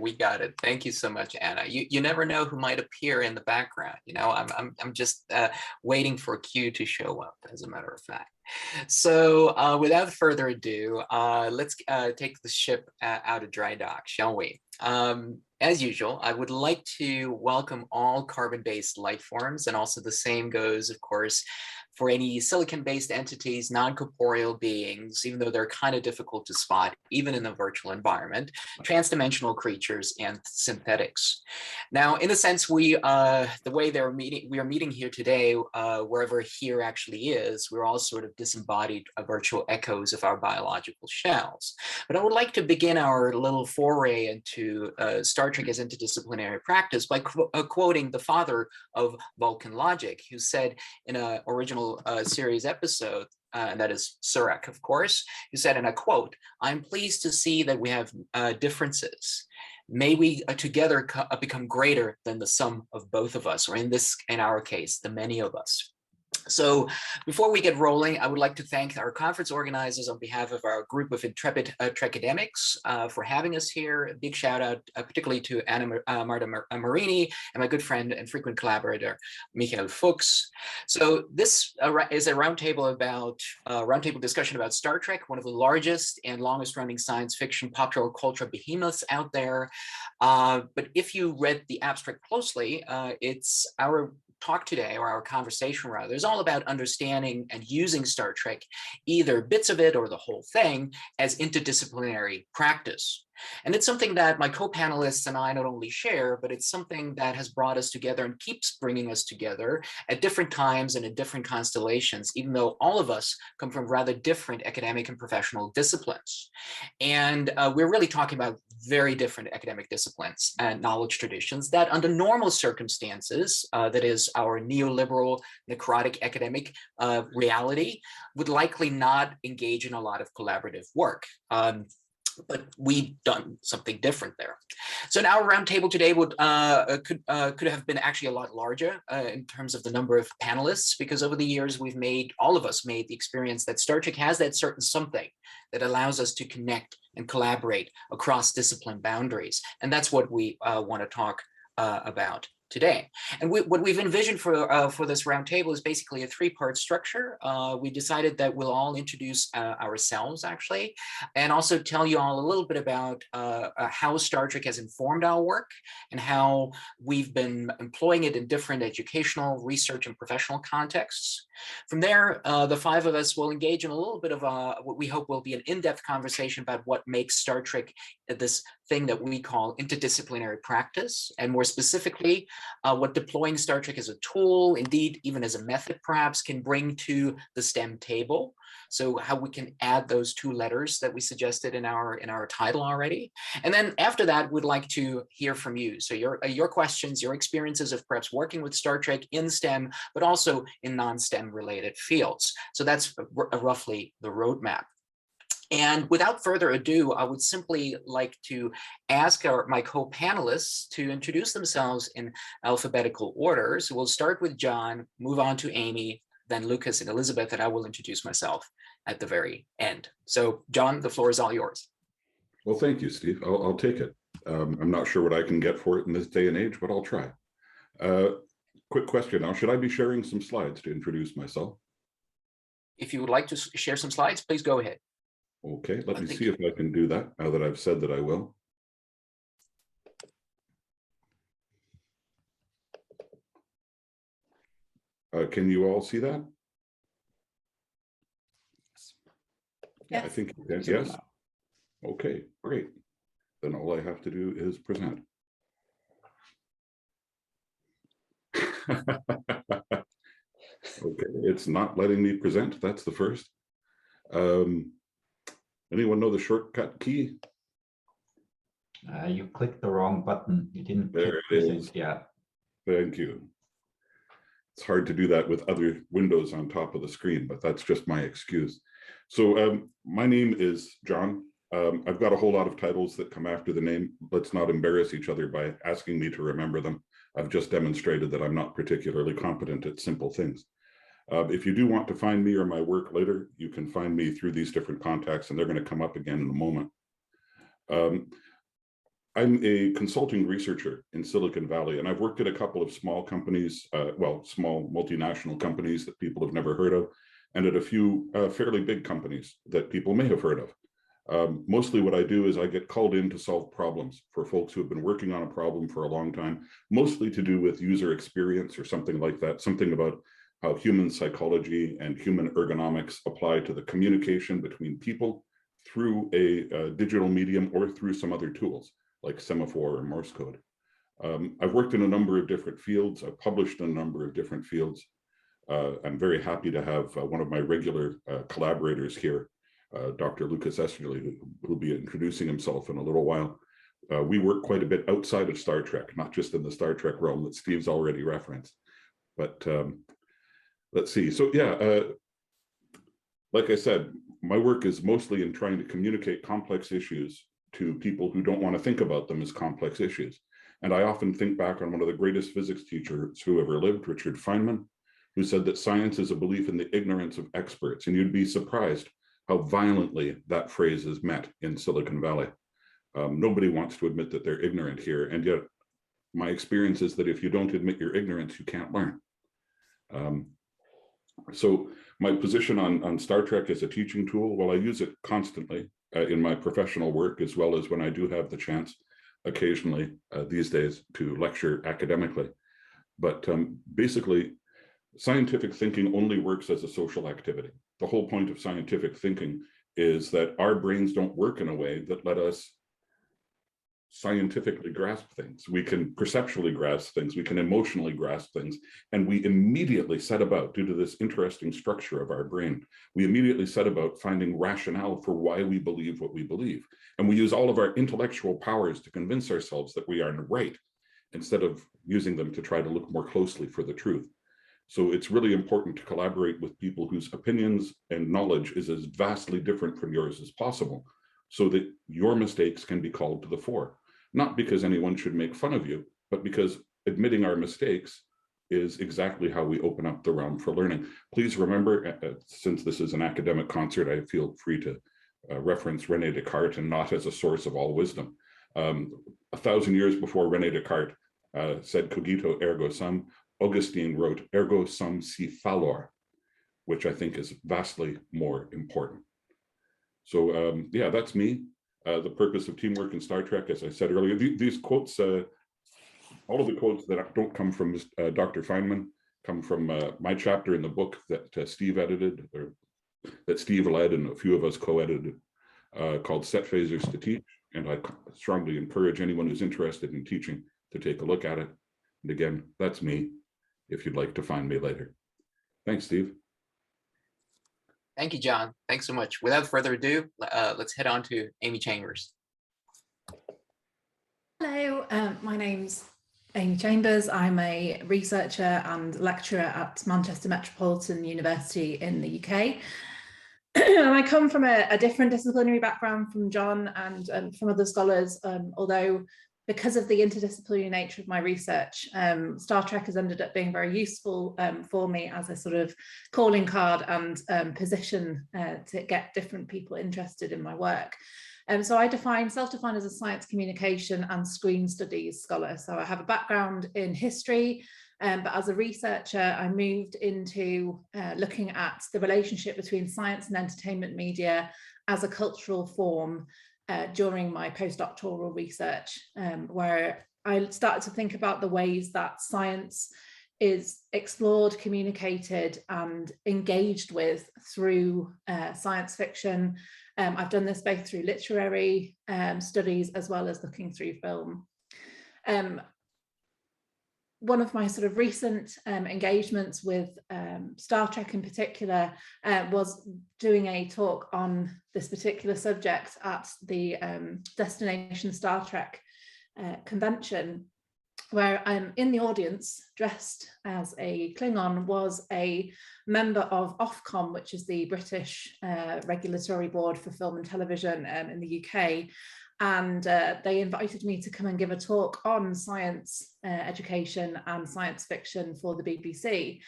We got it. Thank you so much, Anna. You never know who might appear in the background. You know, I'm just waiting for Q to show up, as a matter of fact. So without further ado, let's take the ship out of dry dock, shall we? As usual, I would like to welcome all carbon-based life forms, and also the same goes, of course, for any silicon-based entities, non-corporeal beings, even though they're kind of difficult to spot, even in a virtual environment, trans-dimensional creatures, and synthetics. Now, in a sense, the way we are meeting here today, wherever here actually is, we're all sort of disembodied virtual echoes of our biological shells. But I would like to begin our little foray into Star Trek as interdisciplinary practice by quoting the father of Vulcan logic, who said in an original series episode, and that is Surak, of course, who said, and I quote, "I'm pleased to see that we have differences. May we together become greater than the sum of both of us," or in our case, the many of us. So before we get rolling, I would like to thank our conference organizers on behalf of our group of intrepid Trekademics for having us here. A big shout out, particularly to Marta Marini and my good friend and frequent collaborator, Michael Fuchs. So this is a roundtable discussion about Star Trek, one of the largest and longest running science fiction popular culture behemoths out there. But if you read the abstract closely, it's our talk today, or our conversation rather, is all about understanding and using Star Trek, either bits of it or the whole thing, as interdisciplinary practice. And it's something that my co-panelists and I not only share, but it's something that has brought us together and keeps bringing us together at different times and in different constellations, even though all of us come from rather different academic and professional disciplines. And we're really talking about very different academic disciplines and knowledge traditions that under normal circumstances, that is our neoliberal, necrotic academic reality, would likely not engage in a lot of collaborative work. But we've done something different there. So now our roundtable today could have been actually a lot larger in terms of the number of panelists, because over the years all of us made the experience that Star Trek has that certain something that allows us to connect and collaborate across discipline boundaries. And that's what we want to talk about today. And what we've envisioned for this roundtable is basically a three-part structure. We decided that we'll all introduce ourselves, actually, and also tell you all a little bit about how Star Trek has informed our work and how we've been employing it in different educational, research, and professional contexts. From there, the five of us will engage in a little bit of what we hope will be an in-depth conversation about what makes Star Trek this thing that we call interdisciplinary practice, and more specifically, what deploying Star Trek as a tool, indeed even as a method perhaps, can bring to the STEM table. So how we can add those two letters that we suggested in our title already. And then after that, we'd like to hear from you. So your questions, your experiences of perhaps working with Star Trek in STEM, but also in non-STEM related fields. So that's roughly the roadmap. And without further ado, I would simply like to ask my co-panelists to introduce themselves in alphabetical order. So we'll start with John, move on to Amy, then Lukas and Elizabeth, and I will introduce myself at the very end. So John, the floor is all yours. Well, thank you, Steve. I'll take it. I'm not sure what I can get for it in this day and age, but I'll try. Quick question now, should I be sharing some slides to introduce myself? If you would like to share some slides, please go ahead. Okay, let me see if I can do that now that I've said that I will. Can you all see that? Yes. I think you can. Yes. Okay, great. Then all I have to do is present. Okay, it's not letting me present. That's the first. Anyone know the shortcut key? You clicked the wrong button. You didn't There click it present. is. Yeah. Thank you. It's hard to do that with other windows on top of the screen, but that's just my excuse. So my name is John. I've got a whole lot of titles that come after the name. Let's not embarrass each other by asking me to remember them. I've just demonstrated that I'm not particularly competent at simple things. If you do want to find me or my work later, you can find me through these different contacts, and they're going to come up again in a moment. I'm a consulting researcher in Silicon Valley, and I've worked at a couple of small companies, well, small multinational companies that people have never heard of, and at a few fairly big companies that people may have heard of. Mostly what I do is I get called in to solve problems for folks who have been working on a problem for a long time, mostly to do with user experience or something like that, something about how human psychology and human ergonomics apply to the communication between people through a digital medium or through some other tools like semaphore or Morse code. I've worked in a number of different fields. I've published in a number of different fields. I'm very happy to have one of my regular collaborators here, Dr. Lukas Esterle, who will be introducing himself in a little while. We work quite a bit outside of Star Trek, not just in the Star Trek realm that Steve's already referenced. But let's see. So yeah, like I said, my work is mostly in trying to communicate complex issues to people who don't want to think about them as complex issues. And I often think back on one of the greatest physics teachers who ever lived, Richard Feynman, who said that science is a belief in the ignorance of experts. And you'd be surprised how violently that phrase is met in Silicon Valley. Nobody wants to admit that they're ignorant here. And yet my experience is that if you don't admit your ignorance, you can't learn. So my position on Star Trek as a teaching tool, well, I use it constantly in my professional work, as well as when I do have the chance occasionally these days to lecture academically. But basically, scientific thinking only works as a social activity. The whole point of scientific thinking is that our brains don't work in a way that let us scientifically grasp things. We can perceptually grasp things, we can emotionally grasp things, and we immediately set about, due to this interesting structure of our brain, we immediately set about finding rationale for why we believe what we believe. And we use all of our intellectual powers to convince ourselves that we are right, instead of using them to try to look more closely for the truth. So it's really important to collaborate with people whose opinions and knowledge is as vastly different from yours as possible, so that your mistakes can be called to the fore. Not because anyone should make fun of you, but because admitting our mistakes is exactly how we open up the realm for learning. Please remember, since this is an academic concert, I feel free to reference René Descartes, and not as a source of all wisdom. 1,000 years before René Descartes said cogito ergo sum, Augustine wrote ergo sum si fallor, which I think is vastly more important. So yeah, that's me. The purpose of teamwork in Star Trek, as I said earlier, these quotes, all of the quotes that don't come from Dr. Feynman come from my chapter in the book that Steve edited, or that Steve led and a few of us co-edited, called Set Phasers to Teach. And I strongly encourage anyone who's interested in teaching to take a look at it. And again, that's me, if you'd like to find me later. Thanks, Steve. Thank you, John. Thanks so much. Without further ado, let's head on to Amy Chambers. Hello, my name's Amy Chambers. I'm a researcher and lecturer at Manchester Metropolitan University in the UK. And I come from a different disciplinary background from John and from other scholars, although because of the interdisciplinary nature of my research, Star Trek has ended up being very useful for me as a sort of calling card and position to get different people interested in my work. So I self-define as a science communication and screen studies scholar. So I have a background in history, but as a researcher, I moved into looking at the relationship between science and entertainment media as a cultural form during my postdoctoral research, where I started to think about the ways that science is explored, communicated, and engaged with through science fiction. I've done this both through literary studies as well as looking through film. One of my sort of recent engagements with Star Trek in particular was doing a talk on this particular subject at the Destination Star Trek convention, where in the audience, dressed as a Klingon, was a member of Ofcom, which is the British Regulatory Board for Film and Television in the UK. And they invited me to come and give a talk on science education and science fiction for the BBC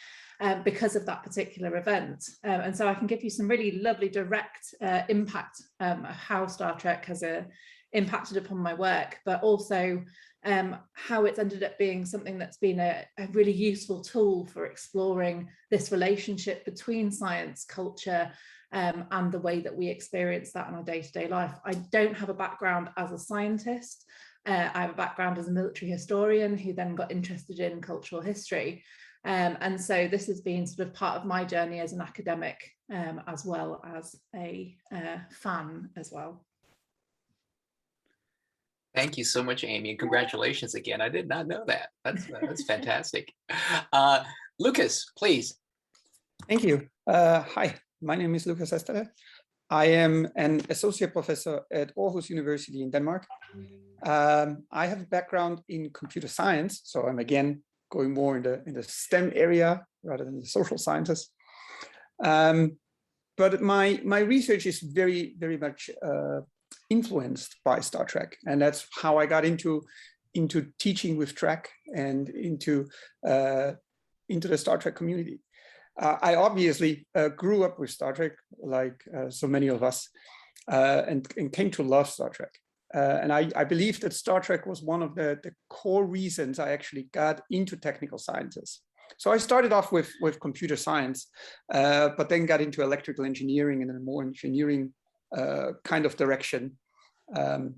because of that particular event. And so I can give you some really lovely direct impact of how Star Trek has impacted upon my work, but also how it's ended up being something that's been a really useful tool for exploring this relationship between science, culture, and the way that we experience that in our day-to-day life. I don't have a background as a scientist. I have a background as a military historian who then got interested in cultural history. And so this has been sort of part of my journey as an academic, as well as a fan as well. Thank you so much, Amy, and congratulations again. I did not know that. That's fantastic. Lukas, please. Thank you. Hi, my name is Lukas Esterle. I am an associate professor at Aarhus University in Denmark. I have a background in computer science, so I'm again going more in the STEM area rather than the social sciences. But my research is very much influenced by Star Trek, and that's how I got into teaching with Trek and into the Star Trek community. I obviously grew up with Star Trek, like so many of us, and came to love Star Trek. And I believe that Star Trek was one of the core reasons I actually got into technical sciences. So I started off with computer science, but then got into electrical engineering and a more engineering kind of direction. I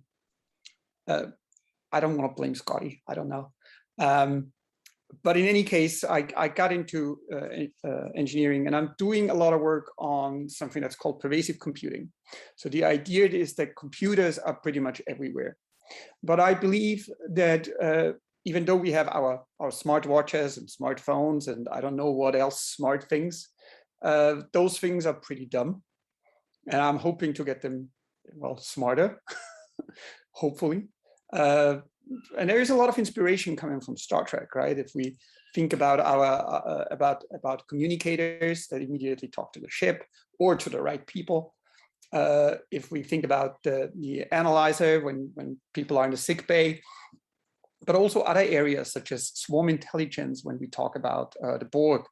don't want to blame Scotty, I don't know. But in any case, I got into engineering, and I'm doing a lot of work on something that's called pervasive computing. So the idea is that computers are pretty much everywhere. But I believe that even though we have our smartwatches and smartphones and I don't know what else, smart things, those things are pretty dumb. And I'm hoping to get them, well, smarter, hopefully. And there is a lot of inspiration coming from Star Trek, right? If we think about our about communicators that immediately talk to the ship or to the right people. If we think about the analyzer when people are in the sick bay, but also other areas such as swarm intelligence when we talk about the Borg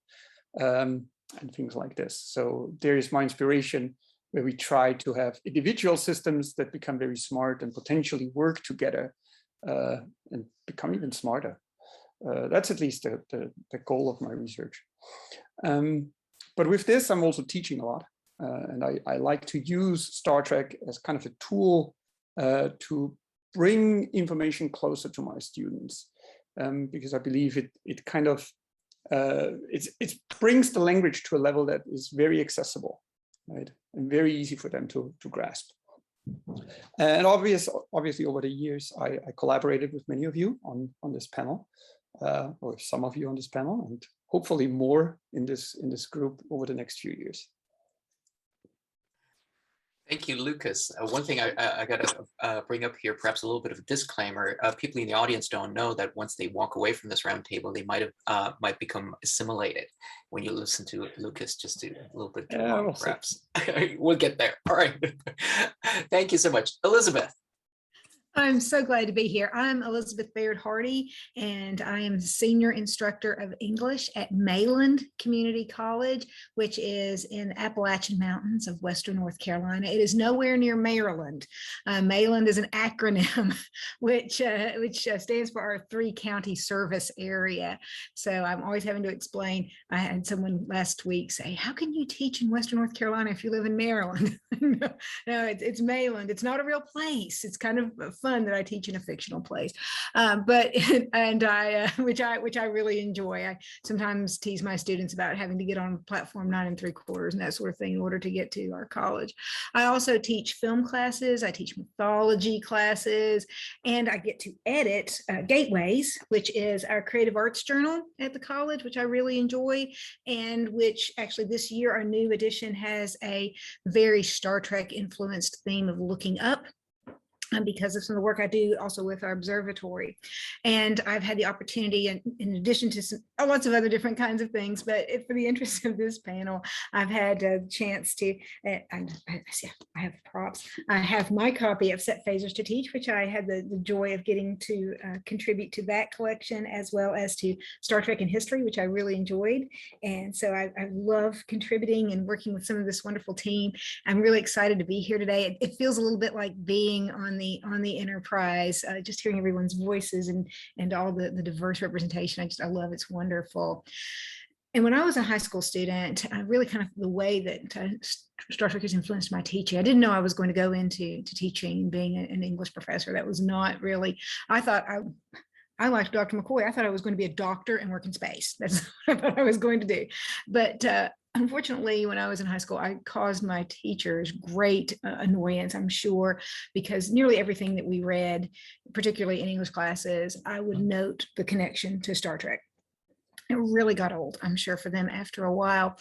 and things like this. So there is my inspiration, where we try to have individual systems that become very smart and potentially work together and become even smarter. That's at least the goal of my research. But with this, I'm also teaching a lot. And I like to use Star Trek as kind of a tool to bring information closer to my students, because I believe it kind of, it brings the language to a level that is very accessible, right? And very easy for them to grasp. And obviously over the years, I collaborated with many of you on this panel, or some of you on this panel, and hopefully more in this group over the next few years. Thank you, Lukas. One thing I got to bring up here, perhaps a little bit of a disclaimer. People in the audience don't know that once they walk away from this roundtable, they might become assimilated when you listen to Lukas just a little bit too long, perhaps. We'll get there. All right. Thank you so much. Elizabeth. I'm so glad to be here. I'm Elizabeth Baird Hardy, and I am Senior Instructor of English at Mayland Community College, which is in the Appalachian Mountains of Western North Carolina. It is nowhere near Maryland. Mayland is an acronym, which stands for our 3-county service area. So I'm always having to explain. I had someone last week say, "How can you teach in Western North Carolina if you live in Maryland?" No, it's Mayland. It's not a real place. It's kind of fun that I teach in a fictional place, which I really enjoy. I sometimes tease my students about having to get on platform 9 3/4 and that sort of thing in order to get to our college. I also teach film classes. I teach mythology classes, and I get to edit Gateways, which is our creative arts journal at the college, which I really enjoy, and which actually this year our new edition has a very Star Trek influenced theme of looking up, because of some of the work I do also with our observatory. And I've had the opportunity, in addition to lots of other different kinds of things, but for the interest of this panel, I've had a chance to, I have props. I have my copy of Set Phasers to Teach, which I had the joy of getting to contribute to that collection, as well as to Star Trek and History, which I really enjoyed. And so I love contributing and working with some of this wonderful team. I'm really excited to be here today. It feels a little bit like being on the Enterprise. Just hearing everyone's voices and all the diverse representation, I love it's wonderful. And when I was a high school student, I really kind of the way that Star Trek has influenced my teaching. I didn't know I was going to go into teaching, being an English professor. That was not really, I thought I liked Dr. McCoy. I thought I was going to be a doctor and work in space. That's what I thought I was going to do. But unfortunately, when I was in high school, I caused my teachers great annoyance, I'm sure, because nearly everything that we read, particularly in English classes, I would note the connection to Star Trek. It really got old, I'm sure, for them after a while.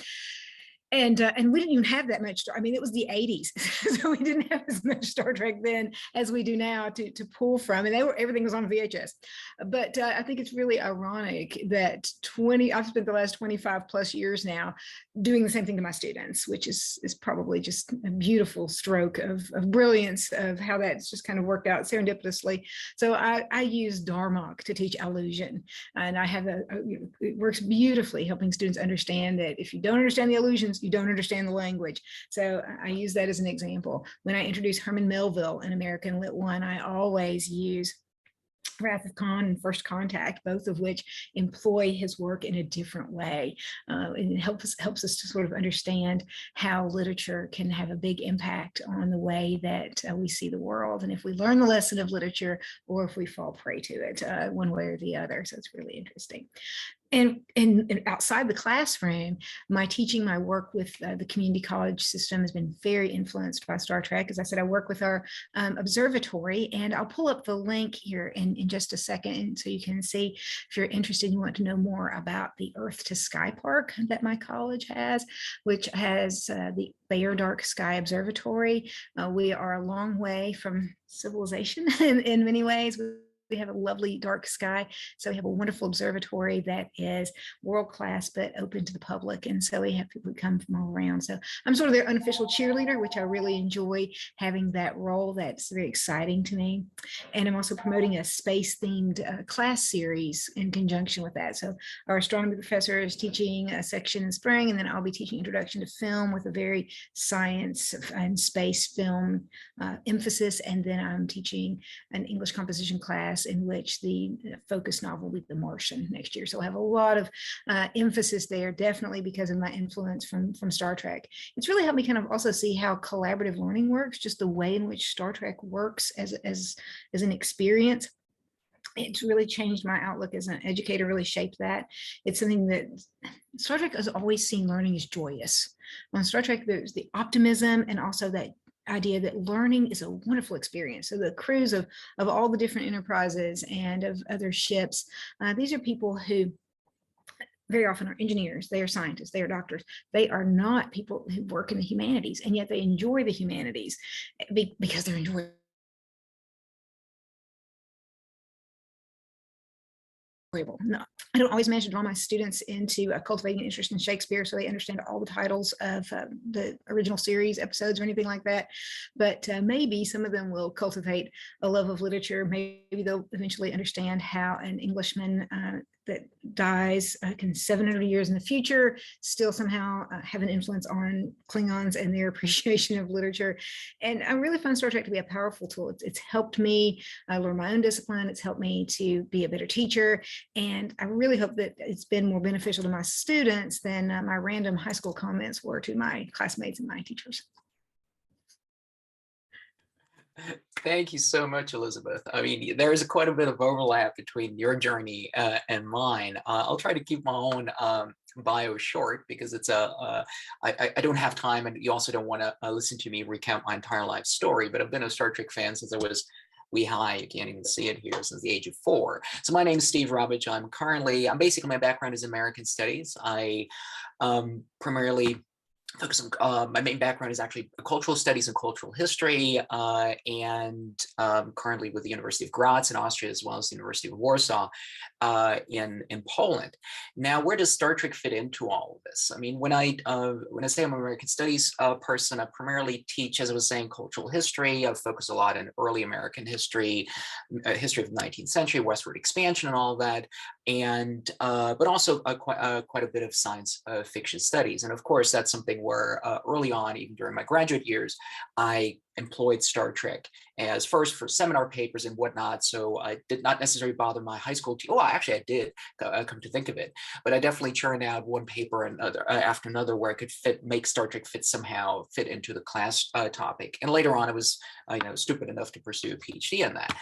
And we didn't even have that much. I mean, it was the 80s, so we didn't have as much Star Trek then as we do now to pull from. And everything was on VHS. But I think it's really ironic that I've spent the last 25 plus years now doing the same thing to my students, which is probably just a beautiful stroke of brilliance of how that's just kind of worked out serendipitously. So I use Darmok to teach illusion, and I have it works beautifully helping students understand that if you don't understand the illusions, you don't understand the language. So I use that as an example. When I introduce Herman Melville in American Lit 1, I always use Wrath of Khan and First Contact, both of which employ his work in a different way. And it helps us to sort of understand how literature can have a big impact on the way that we see the world. And if we learn the lesson of literature or if we fall prey to it one way or the other. So it's really interesting. And outside the classroom, my work with the community college system has been very influenced by Star Trek. As I said, I work with our observatory, and I'll pull up the link here in just a second so you can see if you're interested and you want to know more about the Earth to Sky Park that my college has, which has the Baird Dark Sky Observatory. We are a long way from civilization in many ways. We have a lovely dark sky. So we have a wonderful observatory that is world-class, but open to the public. And so we have people who come from all around. So I'm sort of their unofficial cheerleader, which I really enjoy having that role. That's very exciting to me. And I'm also promoting a space-themed class series in conjunction with that. So our astronomy professor is teaching a section in spring, and then I'll be teaching Introduction to Film with a very science and space film emphasis. And then I'm teaching an English composition class in which the focus novel will be The Martian next year. So I have a lot of emphasis there, definitely because of my influence from Star Trek. It's really helped me kind of also see how collaborative learning works, just the way in which Star Trek works as an experience. It's really changed my outlook as an educator, really shaped that. It's something that Star Trek has always seen learning as joyous. On Star Trek, there's the optimism and also that idea that learning is a wonderful experience. So the crews of all the different enterprises and of other ships, these are people who very often are engineers, they are scientists, they are doctors. They are not people who work in the humanities, and yet they enjoy the humanities because they're enjoying. No, I don't always manage to draw my students into cultivating an interest in Shakespeare so they understand all the titles of the original series episodes or anything like that. But maybe some of them will cultivate a love of literature. Maybe they'll eventually understand how an Englishman that dies 700 years in the future still somehow have an influence on Klingons and their appreciation of literature. And I really find Star Trek to be a powerful tool. It's helped me learn my own discipline. It's helped me to be a better teacher. And I really hope that it's been more beneficial to my students than my random high school comments were to my classmates and my teachers. Thank you so much, Elizabeth. I mean, there is quite a bit of overlap between your journey and mine. I'll try to keep my own bio short because it's I don't have time, and you also don't want to listen to me recount my entire life story, but I've been a Star Trek fan since I was wee high. You can't even see it here, since the age of 4. So my name is Steve Rabitsch. I'm basically, my background is American Studies. I primarily focus on, my main background is actually cultural studies and cultural history, and currently with the University of Graz in Austria, as well as the University of Warsaw in Poland. Now, where does Star Trek fit into all of this? I mean, when I say I'm an American Studies person, I primarily teach, as I was saying, cultural history. I focus a lot on early American history, history of the 19th century, westward expansion and all that. and but also quite a bit of science fiction studies. And of course, that's something where early on, even during my graduate years, I employed Star Trek as first for seminar papers and whatnot. So I did not necessarily bother my high school team. Oh, actually, I did, come to think of it. But I definitely churned out one paper after another where I could make Star Trek somehow fit into the class topic. And later on, I was stupid enough to pursue a PhD in that.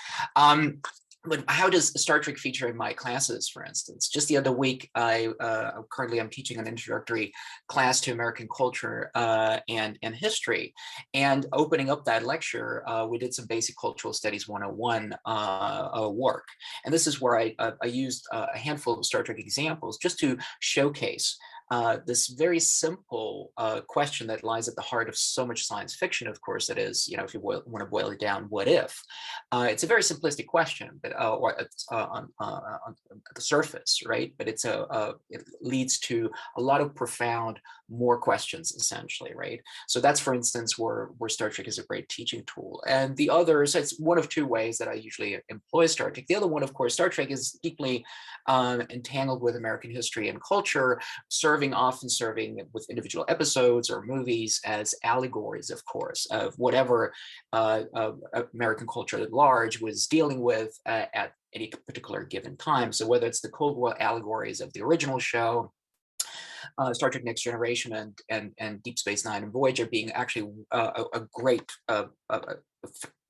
But how does Star Trek feature in my classes, for instance? Just the other week, currently I'm teaching an introductory class to American culture and history. And opening up that lecture, we did some basic cultural studies 101 work. And this is where I used a handful of Star Trek examples just to showcase this very simple question that lies at the heart of so much science fiction, of course, that is, if you want to boil it down, what if? It's a very simplistic question, but on the surface, right? But it leads to a lot of profound more questions, essentially, right? So that's, for instance, where Star Trek is a great teaching tool. And the others, it's one of two ways that I usually employ Star Trek. The other one, of course, Star Trek is deeply entangled with American history and culture, often serving with individual episodes or movies as allegories, of course, of whatever American culture at large was dealing with at any particular given time. So whether it's the Cold War allegories of the original show, Star Trek Next Generation and Deep Space Nine and Voyager being actually a great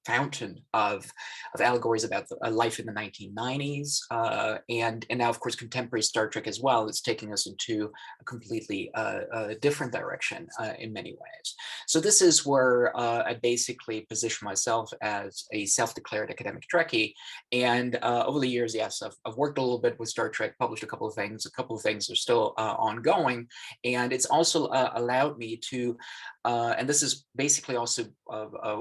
fountain of allegories about life in the 1990s, and now, of course, contemporary Star Trek as well. It's taking us into a completely different direction in many ways. So this is where I basically position myself as a self-declared academic Trekkie. And over the years, yes, I've worked a little bit with Star Trek, published a couple of things. A couple of things are still ongoing, and it's also allowed me to, and this is basically also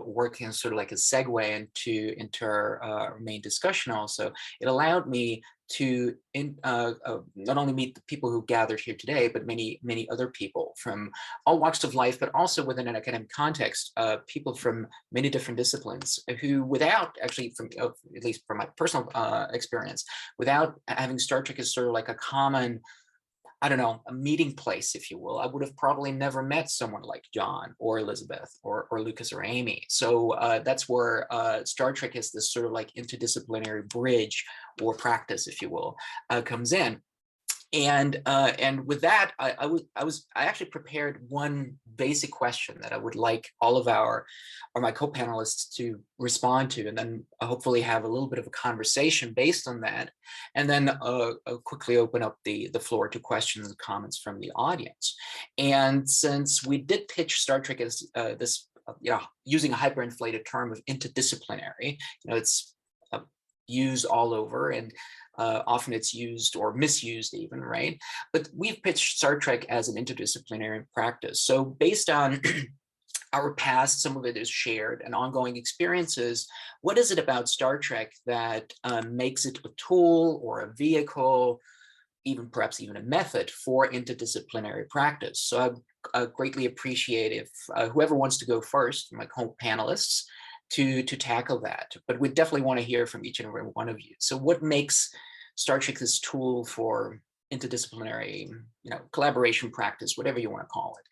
working sort of like a segue into our main discussion also. It allowed me to not only meet the people who gathered here today, but many other people from all walks of life, but also within an academic context, people from many different disciplines who, without actually, at least from my personal experience, without having Star Trek as sort of like a common, I don't know, a meeting place, if you will, I would have probably never met someone like John or Elizabeth or Lukas or Amy. So that's where Star Trek is this sort of like interdisciplinary bridge or practice, if you will, comes in. And with that, I actually prepared one basic question that I would like all of my co-panelists to respond to, and then hopefully have a little bit of a conversation based on that, and then I'll quickly open up the floor to questions and comments from the audience. And since we did pitch Star Trek as this, using a hyperinflated term of interdisciplinary, it's used all over, and often it's used or misused even, right? But we've pitched Star Trek as an interdisciplinary practice. So based on our past, some of it is shared and ongoing experiences, what is it about Star Trek that makes it a tool or a vehicle, perhaps even a method for interdisciplinary practice? So I greatly appreciate if whoever wants to go first, my co-panelists, to tackle that. But we definitely want to hear from each and every one of you. So what makes Star Trek this tool for interdisciplinary, collaboration practice, whatever you want to call it?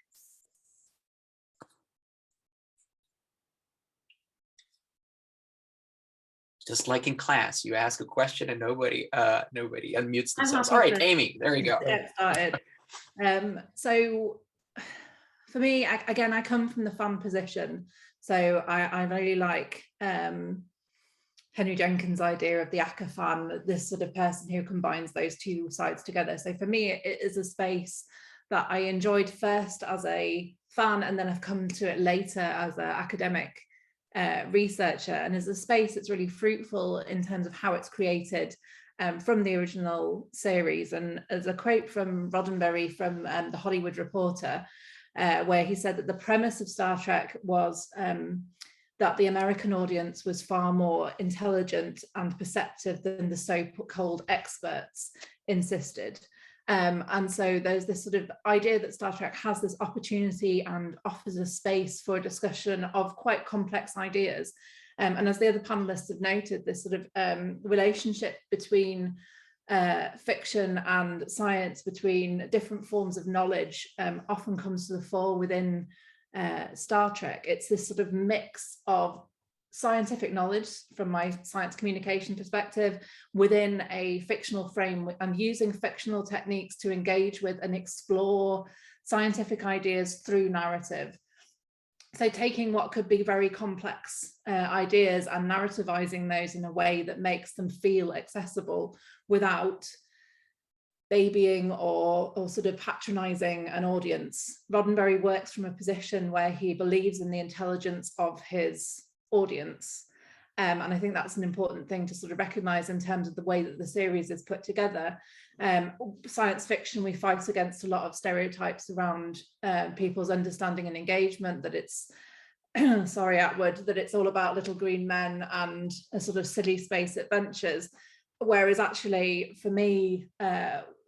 Just like in class, you ask a question and nobody unmutes themselves. All right, Amy, there you go. Get started. So for me, again, I come from the fan position. So I really like Henry Jenkins' idea of the ACCA fan, this sort of person who combines those two sides together. So for me, it is a space that I enjoyed first as a fan, and then I've come to it later as an academic researcher. And as a space that's really fruitful in terms of how it's created from the original series. And as a quote from Roddenberry from The Hollywood Reporter, where he said that the premise of Star Trek was that the American audience was far more intelligent and perceptive than the so-called experts insisted. And so there's this sort of idea that Star Trek has this opportunity and offers a space for a discussion of quite complex ideas. And as the other panelists have noted, this sort of relationship between fiction and science, between different forms of knowledge, often comes to the fore within Star Trek. It's this sort of mix of scientific knowledge from my science communication perspective within a fictional frame, and using fictional techniques to engage with and explore scientific ideas through narrative. So taking what could be very complex ideas and narrativizing those in a way that makes them feel accessible without babying or sort of patronizing an audience. Roddenberry works from a position where he believes in the intelligence of his audience. And I think that's an important thing to sort of recognize in terms of the way that the series is put together. Science fiction, we fight against a lot of stereotypes around people's understanding and engagement, that it's, sorry, Atwood, that it's all about little green men and a sort of silly space adventures. Whereas actually, for me,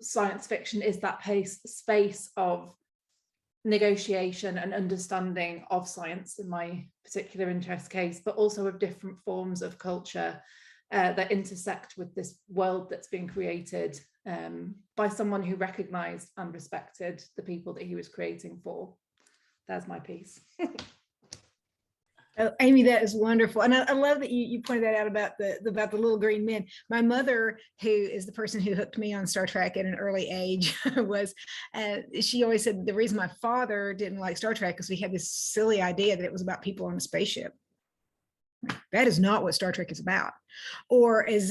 science fiction is that space of negotiation and understanding of science in my particular interest case, but also of different forms of culture that intersect with this world that's been created by someone who recognized and respected the people that he was creating for. That's my piece. Oh, Amy, that is wonderful. And I love that you pointed that out about the little green men. My mother, who is the person who hooked me on Star Trek at an early age, was, she always said the reason my father didn't like Star Trek is we had this silly idea that it was about people on a spaceship. That is not what Star Trek is about. Or as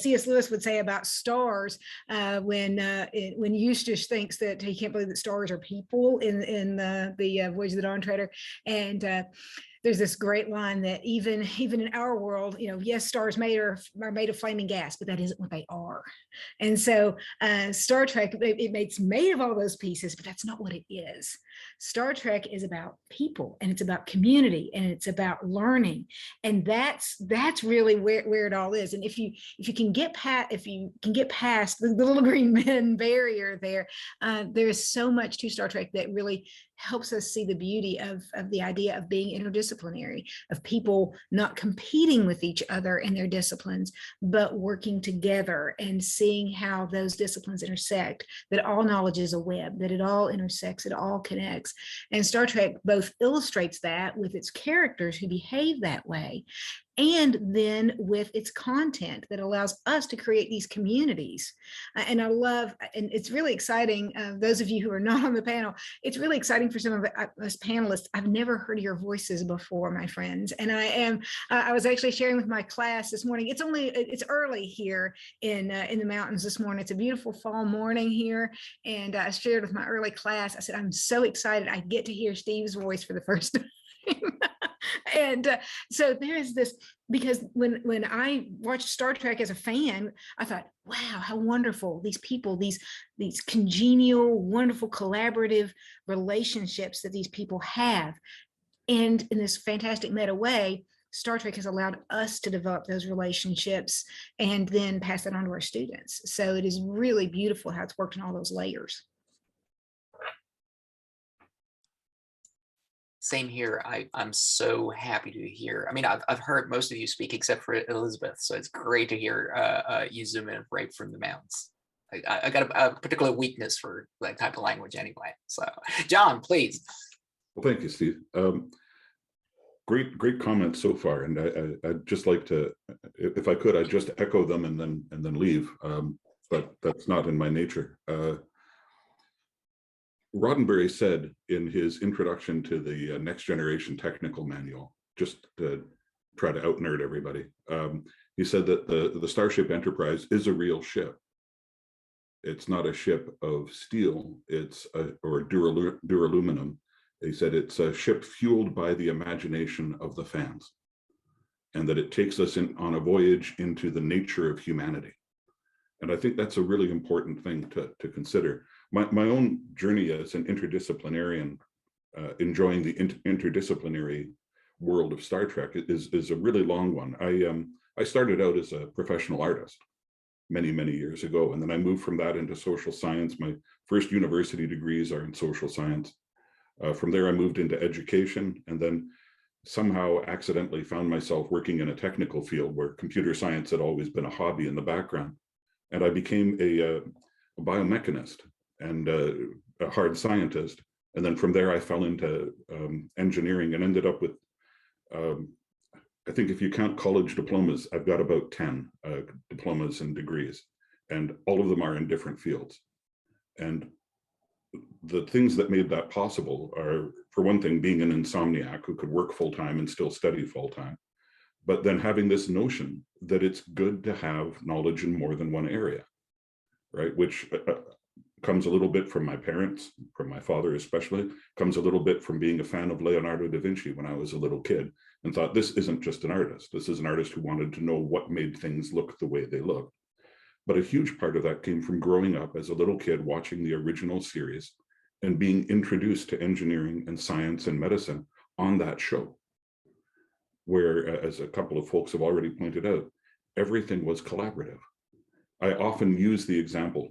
C.S. Lewis would say about stars, when Eustace thinks that he can't believe that stars are people in the Voyage of the Dawn Treader. And there's this great line that even in our world, you know, yes, stars are made of flaming gas, but that isn't what they are. And so Star Trek, it's made of all those pieces, but that's not what it is. Star Trek is about people, and it's about community, and it's about learning, and that's really where it all is. And if you can get past the little green men barrier there, there is so much to Star Trek that really helps us see the beauty of the idea of being interdisciplinary, of people not competing with each other in their disciplines, but working together and seeing how those disciplines intersect, that all knowledge is a web, that it all intersects, it all connects. And Star Trek both illustrates that with its characters who behave that way, and then with its content that allows us to create these communities. And I love, and it's really exciting, those of you who are not on the panel, it's really exciting for some of us panelists. I've never heard your voices before, my friends. And I was actually sharing with my class this morning. It's early here in the mountains this morning. It's a beautiful fall morning here. And I shared with my early class, I said, I'm so excited I get to hear Steve's voice for the first time. And so there is this, because when I watched Star Trek as a fan, I thought, wow, how wonderful these people, these congenial, wonderful, collaborative relationships that these people have. And in this fantastic meta way, Star Trek has allowed us to develop those relationships and then pass that on to our students. So it is really beautiful how it's worked in all those layers. Same here. I'm so happy to hear. I mean, I've heard most of you speak except for Elizabeth, so it's great to hear you zoom in right from the mountains. I got a particular weakness for that type of language anyway. So, John, please. Well, thank you, Steve. Great comments so far, and I'd just like to, if I could, I'd just echo them and then leave. But that's not in my nature. Roddenberry said in his introduction to the Next Generation Technical Manual, just to try to out-nerd everybody, he said that the Starship Enterprise is a real ship. It's not a ship of steel, or duraluminum. He said it's a ship fueled by the imagination of the fans, and that it takes us on a voyage into the nature of humanity. And I think that's a really important thing to consider. My own journey as an interdisciplinarian, enjoying the interdisciplinary world of Star Trek is a really long one. I started out as a professional artist many years ago, and then I moved from that into social science. My first university degrees are in social science. From there, I moved into education, and then somehow accidentally found myself working in a technical field where computer science had always been a hobby in the background. and I became a biomechanist and a hard scientist. And then from there, I fell into engineering and ended up with, I think if you count college diplomas, I've got about 10 diplomas and degrees, and all of them are in different fields. And the things that made that possible are, for one thing, being an insomniac who could work full-time and still study full-time, but then having this notion that it's good to have knowledge in more than one area, right? Which comes a little bit from my parents, from my father especially, comes a little bit from being a fan of Leonardo da Vinci when I was a little kid and thought, this isn't just an artist. This is an artist who wanted to know what made things look the way they looked. But a huge part of that came from growing up as a little kid watching the original series and being introduced to engineering and science and medicine on that show, where, as a couple of folks have already pointed out, everything was collaborative. I often use the example,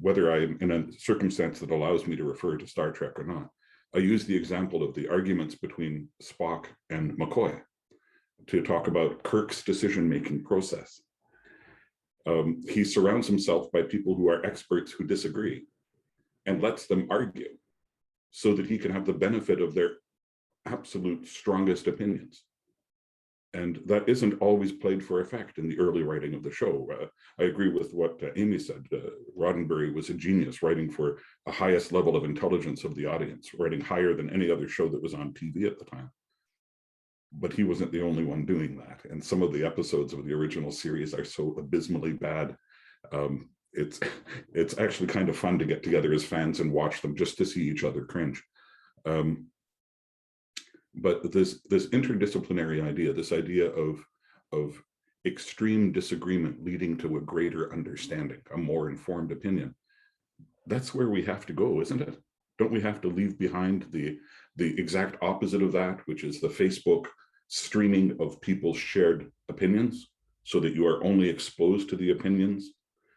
whether I'm in a circumstance that allows me to refer to Star Trek or not, I use the example of the arguments between Spock and McCoy to talk about Kirk's decision-making process. He surrounds himself by people who are experts who disagree and lets them argue so that he can have the benefit of their absolute strongest opinions. And that isn't always played for effect in the early writing of the show. I agree with what Amy said. Roddenberry was a genius, writing for the highest level of intelligence of the audience, writing higher than any other show that was on TV at the time. But he wasn't the only one doing that. And some of the episodes of the original series are so abysmally bad. It's actually kind of fun to get together as fans and watch them just to see each other cringe. But this interdisciplinary idea, this idea of extreme disagreement leading to a greater understanding, a more informed opinion, that's where we have to go, isn't it? Don't we have to leave behind the exact opposite of that, which is the Facebook streaming of people's shared opinions so that you are only exposed to the opinions?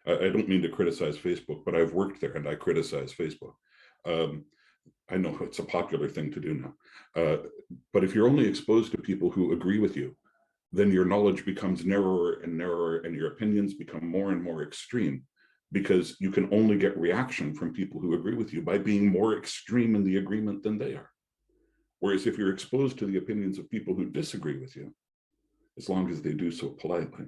I don't mean to criticize Facebook, but I've worked there and I criticize Facebook. I know it's a popular thing to do now. But if you're only exposed to people who agree with you, then your knowledge becomes narrower and narrower and your opinions become more and more extreme, because you can only get reaction from people who agree with you by being more extreme in the agreement than they are. Whereas if you're exposed to the opinions of people who disagree with you, as long as they do so politely,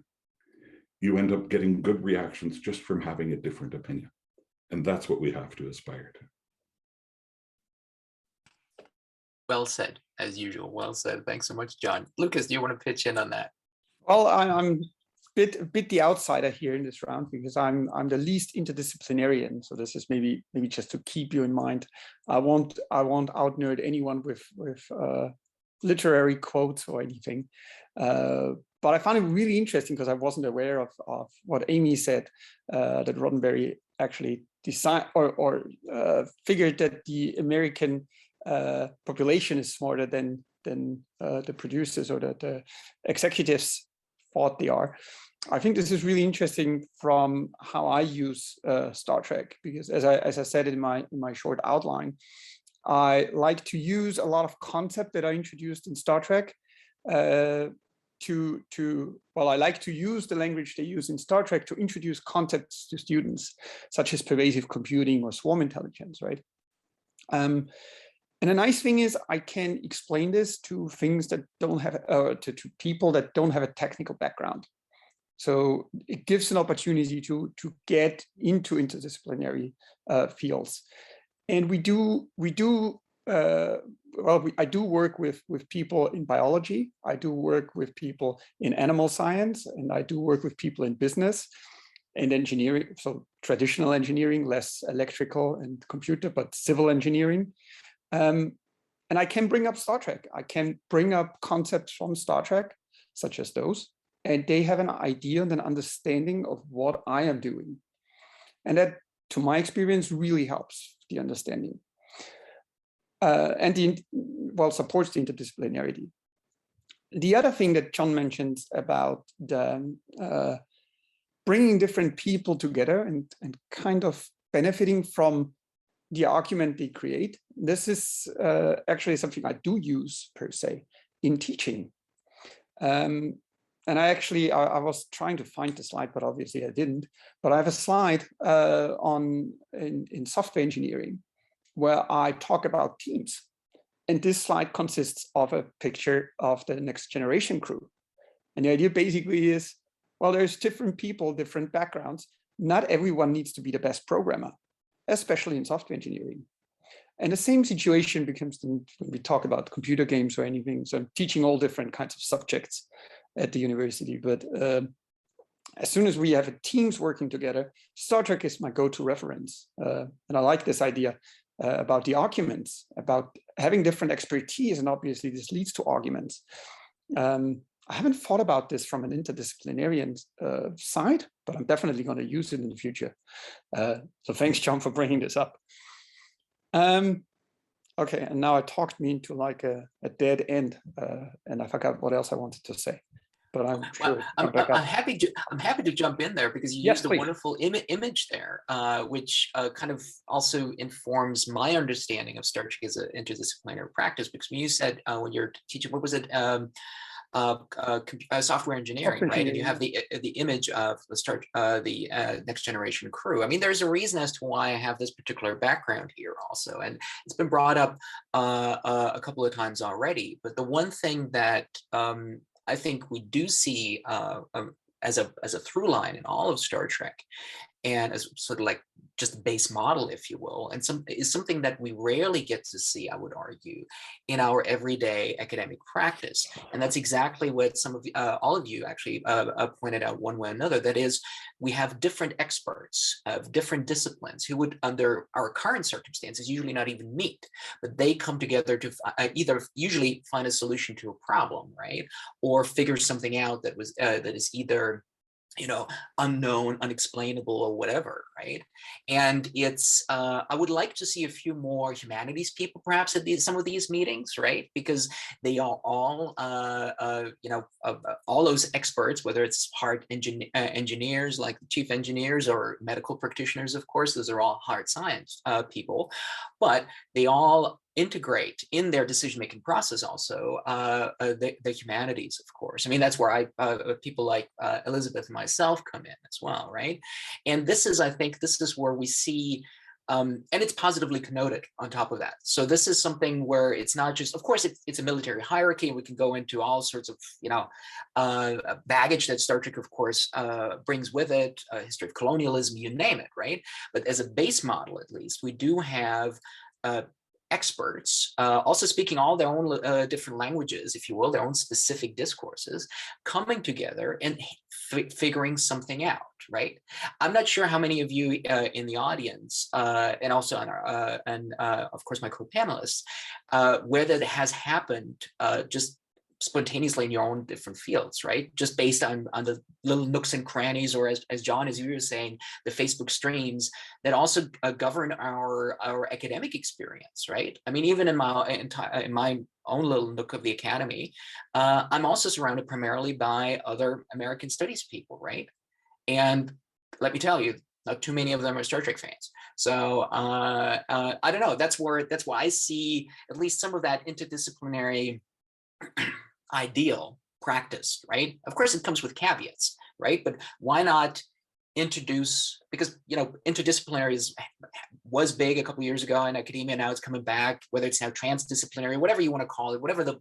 you end up getting good reactions just from having a different opinion. And that's what we have to aspire to. Well said, as usual. Well said. Thanks so much, John. Lukas, do you want to pitch in on that? Well, I'm a bit the outsider here in this round, because I'm the least interdisciplinarian. So this is maybe just to keep you in mind. I won't out nerd anyone with literary quotes or anything. But I found it really interesting because I wasn't aware of what Amy said, that Roddenberry actually designed or figured that the American population is smarter than the producers or the executives thought they are. I think this is really interesting from how I use Star Trek, because as I said in my short outline, I like to use a lot of concepts that are introduced in Star Trek I like to use the language they use in Star Trek to introduce concepts to students, such as pervasive computing or swarm intelligence, right? And the nice thing is I can explain this to things that don't have, to people that don't have a technical background. So it gives an opportunity to get into interdisciplinary fields. And I do work with people in biology. I do work with people in animal science, and I do work with people in business and engineering. So traditional engineering, less electrical and computer, but civil engineering. And I can bring up Star Trek. I can bring up concepts from Star Trek, such as those, and they have an idea and an understanding of what I am doing. And that, to my experience, really helps the understanding. And supports the interdisciplinarity. The other thing that John mentioned about the bringing different people together and kind of benefiting from the argument they create, this is actually something I do use per se in teaching. and I was trying to find the slide, but obviously I didn't. But I have a slide in software engineering where I talk about teams. And this slide consists of a picture of the next generation crew. And the idea basically is, well, there's different people, different backgrounds. Not everyone needs to be the best programmer, especially in software engineering. And the same situation becomes when we talk about computer games or anything. So I'm teaching all different kinds of subjects at the university. But as soon as we have teams working together, Star Trek is my go-to reference. And I like this idea about the arguments, about having different expertise. And obviously this leads to arguments. I haven't thought about this from an interdisciplinarian side, but I'm definitely going to use it in the future. So thanks, John, for bringing this up. Okay, and now I talked me into like a dead end, and I forgot what else I wanted to say. But I'm sure I'm happy to jump in there because you used a wonderful image there, which kind of also informs my understanding of Star Trek as an interdisciplinary practice. Because when you said when you're teaching, what was it? Software engineering, right? And you have the image of the next generation crew. I mean, there's a reason as to why I have this particular background here also, and it's been brought up a couple of times already. But the one thing that I think we do see as a through line in all of Star Trek, and as sort of like just a base model, if you will, and is something that we rarely get to see, I would argue, in our everyday academic practice. And that's exactly what some of all of you actually pointed out one way or another. That is, we have different experts of different disciplines who would, under our current circumstances, usually not even meet, but they come together to either usually find a solution to a problem, right, or figure something out that is either unknown, unexplainable, or whatever, right? And it's, I would like to see a few more humanities people perhaps at some of these meetings, right? Because they are all, all those experts, whether it's hard engineers like chief engineers or medical practitioners, of course, those are all hard science people, but they all integrate in their decision-making process also the humanities, of course. I mean, that's where people like Elizabeth and myself come in as well, right? And this is, I think, this is where we see, and it's positively connoted on top of that. So this is something where it's not just, of course, it's a military hierarchy, and we can go into all sorts of, baggage that Star Trek, of course, brings with it, history of colonialism, you name it, right? But as a base model, at least, we do have experts, also speaking all their own different languages, if you will, their own specific discourses, coming together and figuring something out, right? I'm not sure how many of you in the audience, and also on our, of course, my co-panelists, where that has happened just spontaneously in your own different fields, right? Just based on the little nooks and crannies, or as John, as you were saying, the Facebook streams that also govern our academic experience, right? I mean, even in my own little nook of the academy, I'm also surrounded primarily by other American studies people, right? And let me tell you, not too many of them are Star Trek fans. So I don't know. That's why I see at least some of that interdisciplinary ideal practice, right? Of course, it comes with caveats, right? But why not introduce, because interdisciplinary was big a couple of years ago in academia, now it's coming back, whether it's now transdisciplinary, whatever you want to call it, whatever the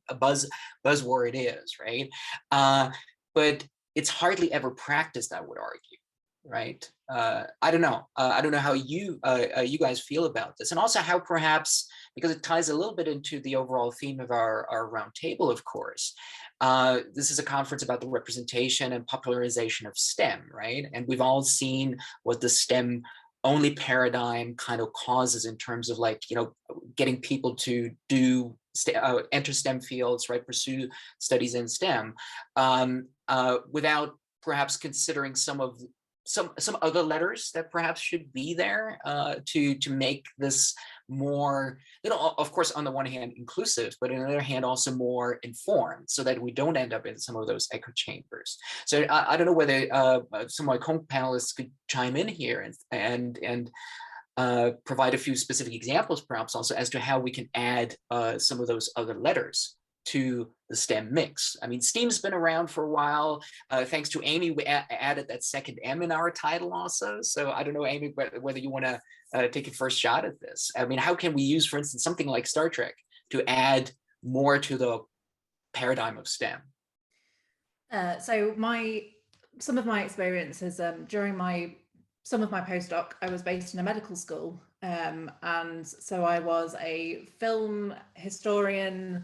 buzzword is, right? But it's hardly ever practiced, I would argue, right? I don't know. I don't know how you guys feel about this, and also how perhaps, because it ties a little bit into the overall theme of our roundtable, of course. This is a conference about the representation and popularization of STEM, right? And we've all seen what the STEM only paradigm kind of causes in terms of, like, getting people to enter STEM fields, right? Pursue studies in STEM without perhaps considering some other letters that perhaps should be there to make this more, of course, on the one hand inclusive, but on the other hand also more informed, so that we don't end up in some of those echo chambers. So I don't know whether some of my co-panelists could chime in here and provide a few specific examples, perhaps also as to how we can add some of those other letters to the STEM mix. I mean, STEAM's been around for a while. Thanks to Amy, we added that second M in our title also. So I don't know, Amy, whether you want to take a first shot at this. I mean, how can we use, for instance, something like Star Trek to add more to the paradigm of STEM? So some of my experiences during some of my postdoc, I was based in a medical school. And so I was a film historian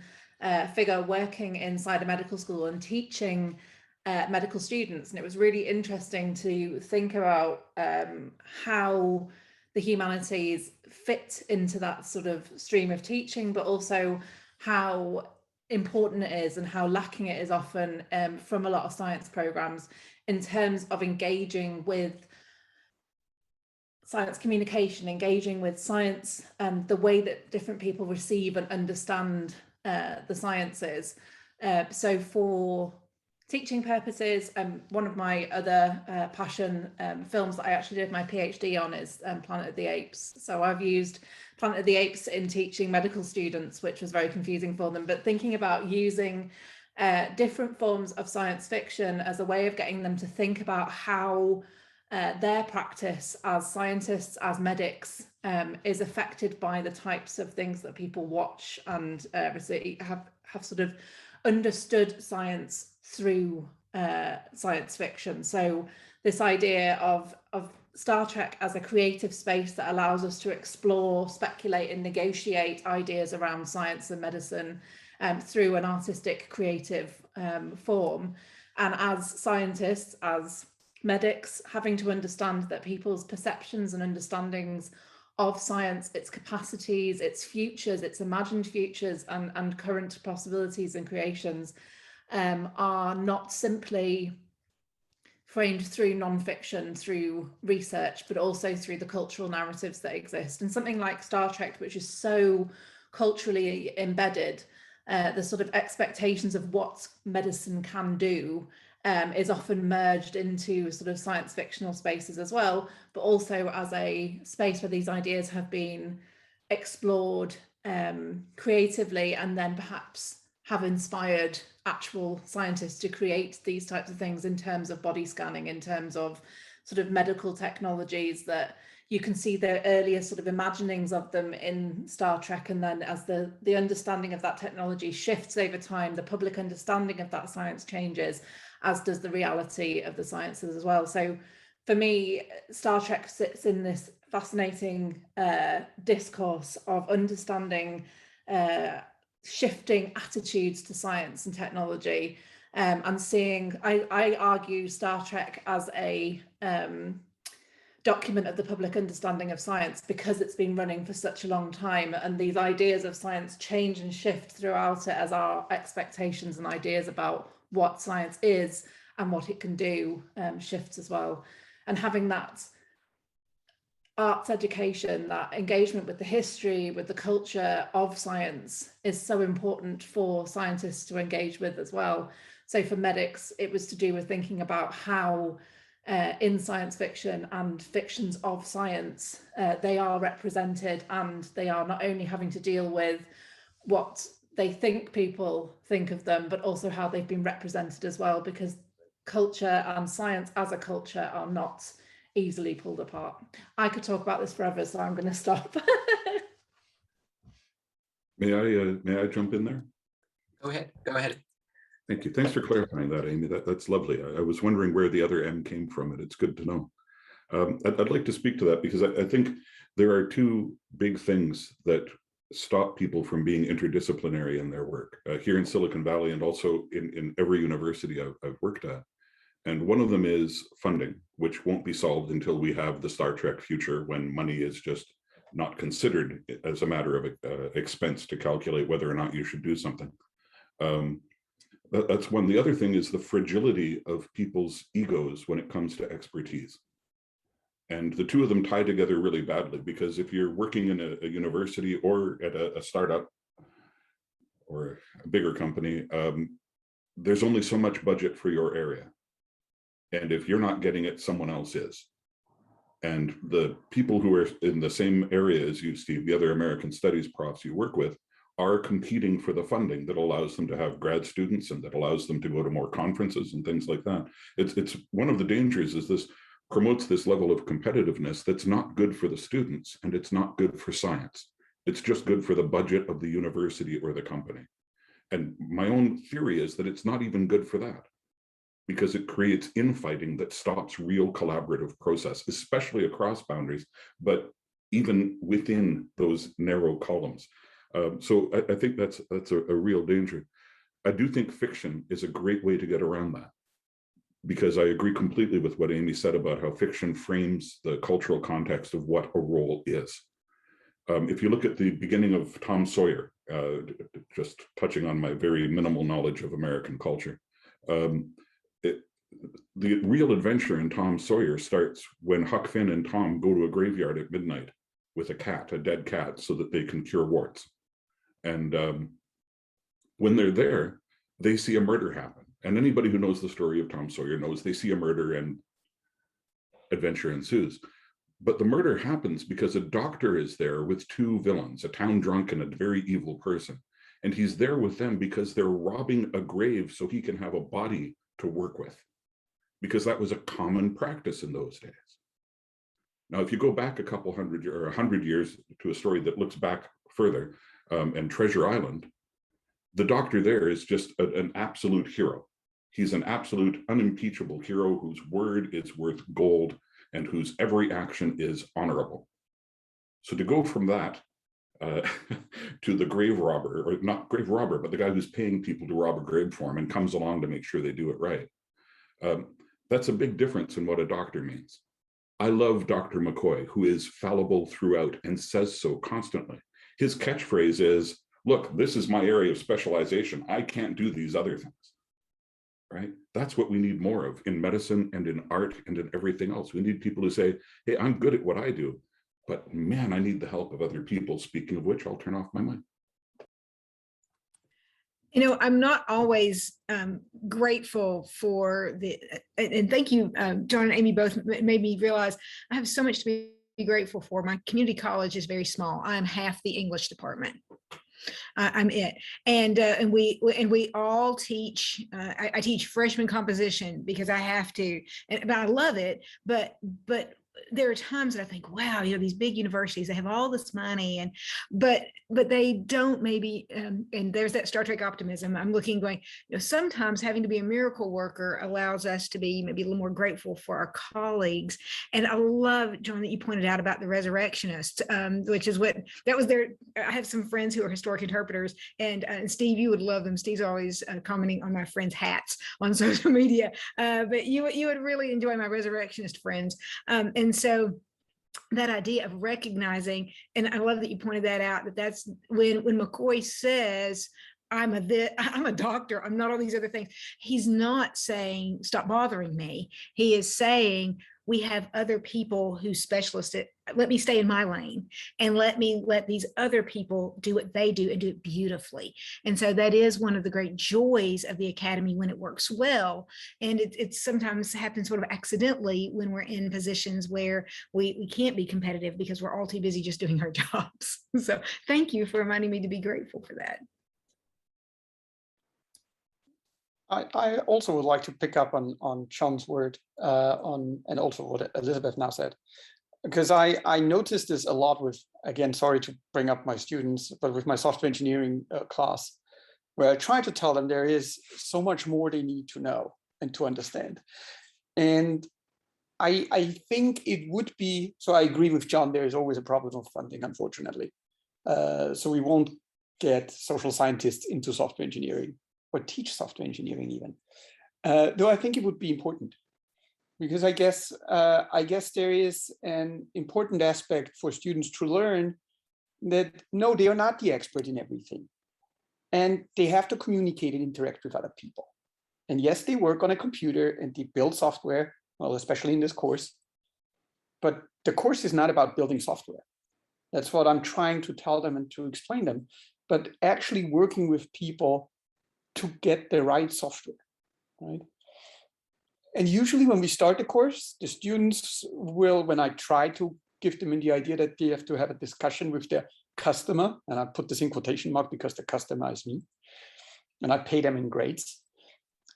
figure working inside a medical school and teaching medical students. And it was really interesting to think about how the humanities fit into that sort of stream of teaching, but also how important it is and how lacking it is often from a lot of science programs in terms of engaging with science communication, engaging with science and the way that different people receive and understand the sciences. So for teaching purposes, one of my other passion films that I actually did my PhD on is Planet of the Apes. So I've used Planet of the Apes in teaching medical students, which was very confusing for them, but thinking about using different forms of science fiction as a way of getting them to think about how their practice as scientists, as medics, is affected by the types of things that people watch and have sort of understood science through science fiction. So this idea of Star Trek as a creative space that allows us to explore, speculate and negotiate ideas around science and medicine through an artistic, creative form. And as scientists, as medics, having to understand that people's perceptions and understandings of science, its capacities, its futures, its imagined futures and current possibilities and creations are not simply framed through non-fiction, through research, but also through the cultural narratives that exist. And something like Star Trek, which is so culturally embedded, the sort of expectations of what medicine can do is often merged into sort of science fictional spaces as well, but also as a space where these ideas have been explored creatively and then perhaps have inspired actual scientists to create these types of things in terms of body scanning, in terms of sort of medical technologies that you can see the earlier sort of imaginings of them in Star Trek. And then as the understanding of that technology shifts over time, the public understanding of that science changes, as does the reality of the sciences as well. So for me, Star Trek sits in this fascinating discourse of understanding shifting attitudes to science and technology, and seeing, I argue Star Trek as a document of the public understanding of science because it's been running for such a long time, and these ideas of science change and shift throughout it as our expectations and ideas about what science is and what it can do shifts as well. And having that arts education, that engagement with the history, with the culture of science is so important for scientists to engage with as well. So for medics, it was to do with thinking about how in science fiction and fictions of science, they are represented, and they are not only having to deal with what they think people think of them, but also how they've been represented as well, because culture and science as a culture are not easily pulled apart. I could talk about this forever, so I'm going to stop. May I jump in there? Go ahead. Thank you. Thanks for clarifying that, Amy. That's lovely. I was wondering where the other M came from, and it's good to know. I'd like to speak to that because I think there are two big things that stop people from being interdisciplinary in their work here in Silicon Valley, and also in every university I've worked at. And one of them is funding, which won't be solved until we have the Star Trek future, when money is just not considered as a matter of expense to calculate whether or not you should do something. That's one. The other thing is the fragility of people's egos when it comes to expertise. And the two of them tie together really badly, because if you're working in a university or at a startup or a bigger company, there's only so much budget for your area. And if you're not getting it, someone else is. And the people who are in the same area as you, Steve, the other American studies profs you work with, are competing for the funding that allows them to have grad students and that allows them to go to more conferences and things like that. It's one of the dangers is this promotes this level of competitiveness that's not good for the students and it's not good for science. It's just good for the budget of the university or the company. And my own theory is that it's not even good for that, because it creates infighting that stops real collaborative process, especially across boundaries, but even within those narrow columns. So I think that's a real danger. I do think fiction is a great way to get around that, because I agree completely with what Amy said about how fiction frames the cultural context of what a role is. If you look at the beginning of Tom Sawyer, just touching on my very minimal knowledge of American culture, the real adventure in Tom Sawyer starts when Huck Finn and Tom go to a graveyard at midnight with a cat, a dead cat, so that they can cure warts. And when they're there, they see a murder happen. And anybody who knows the story of Tom Sawyer knows they see a murder and adventure ensues. But the murder happens because a doctor is there with two villains, a town drunk and a very evil person. And he's there with them because they're robbing a grave so he can have a body to work with, because that was a common practice in those days. Now, if you go back a couple hundred or 100 years to a story that looks back further, and Treasure Island, the doctor there is just an absolute hero. He's an absolute unimpeachable hero whose word is worth gold and whose every action is honorable. So to go from that to the grave robber, or not grave robber, but the guy who's paying people to rob a grave for him and comes along to make sure they do it right, that's a big difference in what a doctor means. I love Dr. McCoy, who is fallible throughout and says so constantly. His catchphrase is, look, this is my area of specialization. I can't do these other things, right? That's what we need more of in medicine and in art and in everything else. We need people who say, hey, I'm good at what I do, but man, I need the help of other people. Speaking of which, I'll turn off my mic. You know, I'm not always grateful for and thank you, John and Amy both made me realize I have so much to be grateful for. My community college is very small. I'm half the English department. I'm it, and we all teach. I teach freshman composition because I have to, but I love it. But there are times that I think, wow, you know, these big universities, they have all this money, and but they don't maybe. And there's that Star Trek optimism. I'm looking, going, you know, sometimes having to be a miracle worker allows us to be maybe a little more grateful for our colleagues. And I love, John, that you pointed out about the resurrectionists, which is what that was there. I have some friends who are historic interpreters, and Steve, you would love them. Steve's always commenting on my friends' hats on social media, but you would really enjoy my resurrectionist friends. And so that idea of recognizing, and I love that you pointed that out, that's when McCoy says, I'm a doctor, I'm not all these other things. He's not saying, stop bothering me. He is saying, we have other people who specialists it. Let me stay in my lane and let these other people do what they do and do it beautifully. And so that is one of the great joys of the academy when it works well. And it sometimes happens sort of accidentally when we're in positions where we can't be competitive because we're all too busy just doing our jobs. So thank you for reminding me to be grateful for that. I also would like to pick up on John's word and also what Elizabeth now said, because I noticed this a lot with, again, sorry to bring up my students, but with my software engineering class, where I try to tell them there is so much more they need to know and to understand. And I think it would be, so I agree with John, there is always a problem of funding, unfortunately. So we won't get social scientists into software engineering, or teach software engineering even, though I think it would be important, because I guess there is an important aspect for students to learn that no, they are not the expert in everything, and they have to communicate and interact with other people. And yes, they work on a computer and they build software, well, especially in this course, but the course is not about building software. That's what I'm trying to tell them and to explain them, but actually working with people to get the right software, right? And usually when we start the course, the students will, when I try to give them the idea that they have to have a discussion with their customer, and I put this in quotation mark because the customer is me, and I pay them in grades,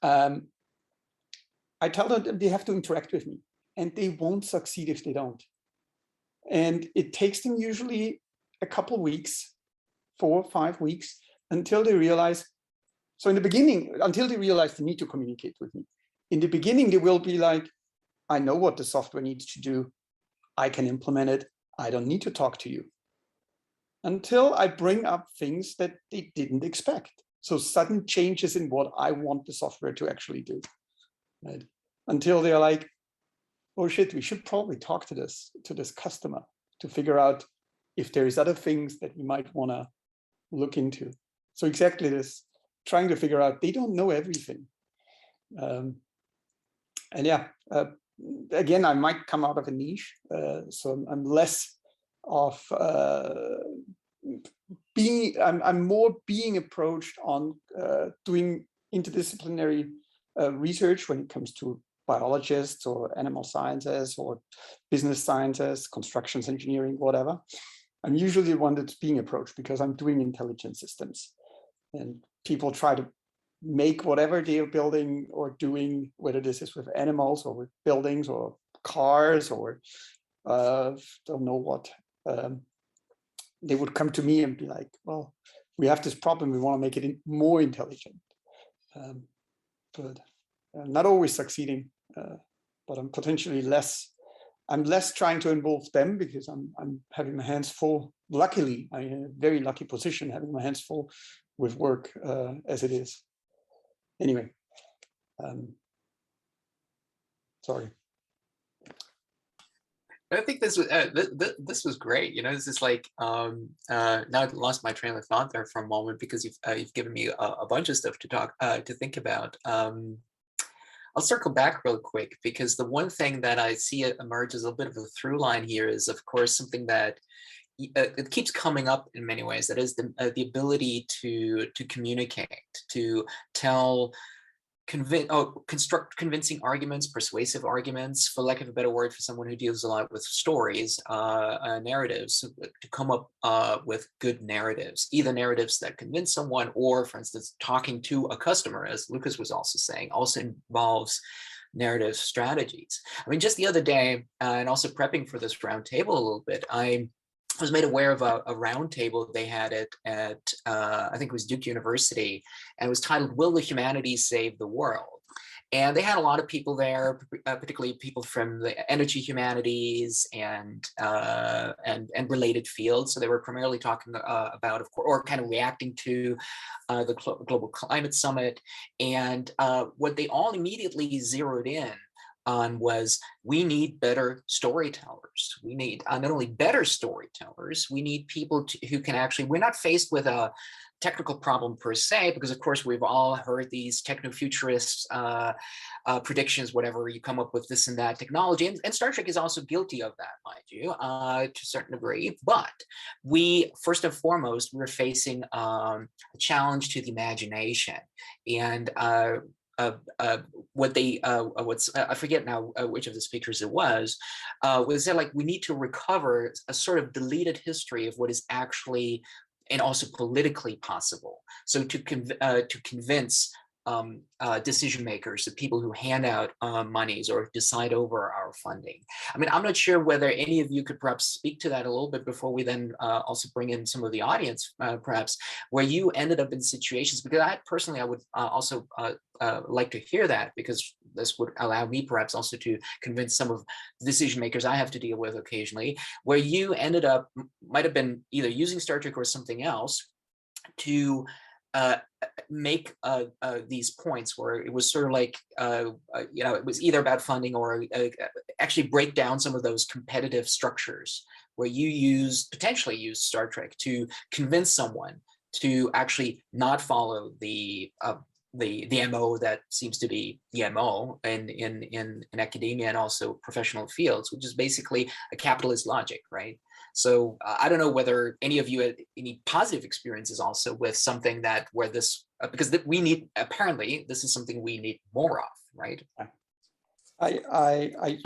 I tell them they have to interact with me, and they won't succeed if they don't. And it takes them usually a couple weeks, 4 or 5 weeks, until they realize. So in the beginning, until they realize they need to communicate with me. In the beginning, they will be like, I know what the software needs to do. I can implement it. I don't need to talk to you. Until I bring up things that they didn't expect. So sudden changes in what I want the software to actually do. Right? Until they're like, oh shit, we should probably talk to this customer to figure out if there is other things that we might want to look into. So exactly this, trying to figure out, they don't know everything. And yeah, again, I might come out of a niche. So I'm less of I'm more being approached on doing interdisciplinary research when it comes to biologists or animal sciences or business sciences, constructions engineering, whatever. I'm usually the one that's being approached because I'm doing intelligent systems, and people try to make whatever they're building or doing, whether this is with animals or with buildings or cars or don't know what. They would come to me and be like, well, we have this problem, we want to make it more intelligent. But not always succeeding, but I'm potentially I'm less trying to involve them because I'm having my hands full. Luckily, I'm in a very lucky position, having my hands full with work as it is. Anyway, sorry. I think this was great. You know, this is like now I lost my train of thought there for a moment because you've given me a bunch of stuff to think about. I'll circle back real quick because the one thing that I see emerge as a bit of a through line here is, of course, something that it keeps coming up in many ways. That is the ability to communicate, to tell. Construct convincing arguments, persuasive arguments, for lack of a better word, for someone who deals a lot with stories, narratives, to come up with good narratives, either narratives that convince someone or, for instance, talking to a customer, as Lukas was also saying, also involves narrative strategies. I mean, just the other day, and also prepping for this roundtable a little bit, I was made aware of a roundtable they had at I think it was Duke University, and it was titled "Will the Humanities Save the World?" And they had a lot of people there, particularly people from the energy humanities and related fields. So they were primarily talking about, of course, or kind of reacting to the Global Climate Summit. And what they all immediately zeroed in on was, we need better storytellers. We need not only better storytellers, we need people who can actually, we're not faced with a technical problem per se, because of course we've all heard these techno-futurist predictions, whatever, you come up with this and that technology, and Star Trek is also guilty of that, mind you, to a certain degree. But we, first and foremost, we're facing a challenge to the imagination. And I forget now which of the speakers it was that, like, we need to recover a sort of deleted history of what is actually and also politically possible. So to convince decision makers, the people who hand out monies or decide over our funding. I mean, I'm not sure whether any of you could perhaps speak to that a little bit before we then also bring in some of the audience, perhaps, where you ended up in situations, because I personally, I would also like to hear that, because this would allow me perhaps also to convince some of the decision makers I have to deal with occasionally, where you ended up, might have been either using Star Trek or something else to make these points where it was sort of like, you know, it was either about funding or actually break down some of those competitive structures where you potentially use Star Trek to convince someone to actually not follow the MO that seems to be the MO in academia and also professional fields, which is basically a capitalist logic, right? So I don't know whether any of you had any positive experiences also with something that where this, because we need, apparently this is something we need more of, right? I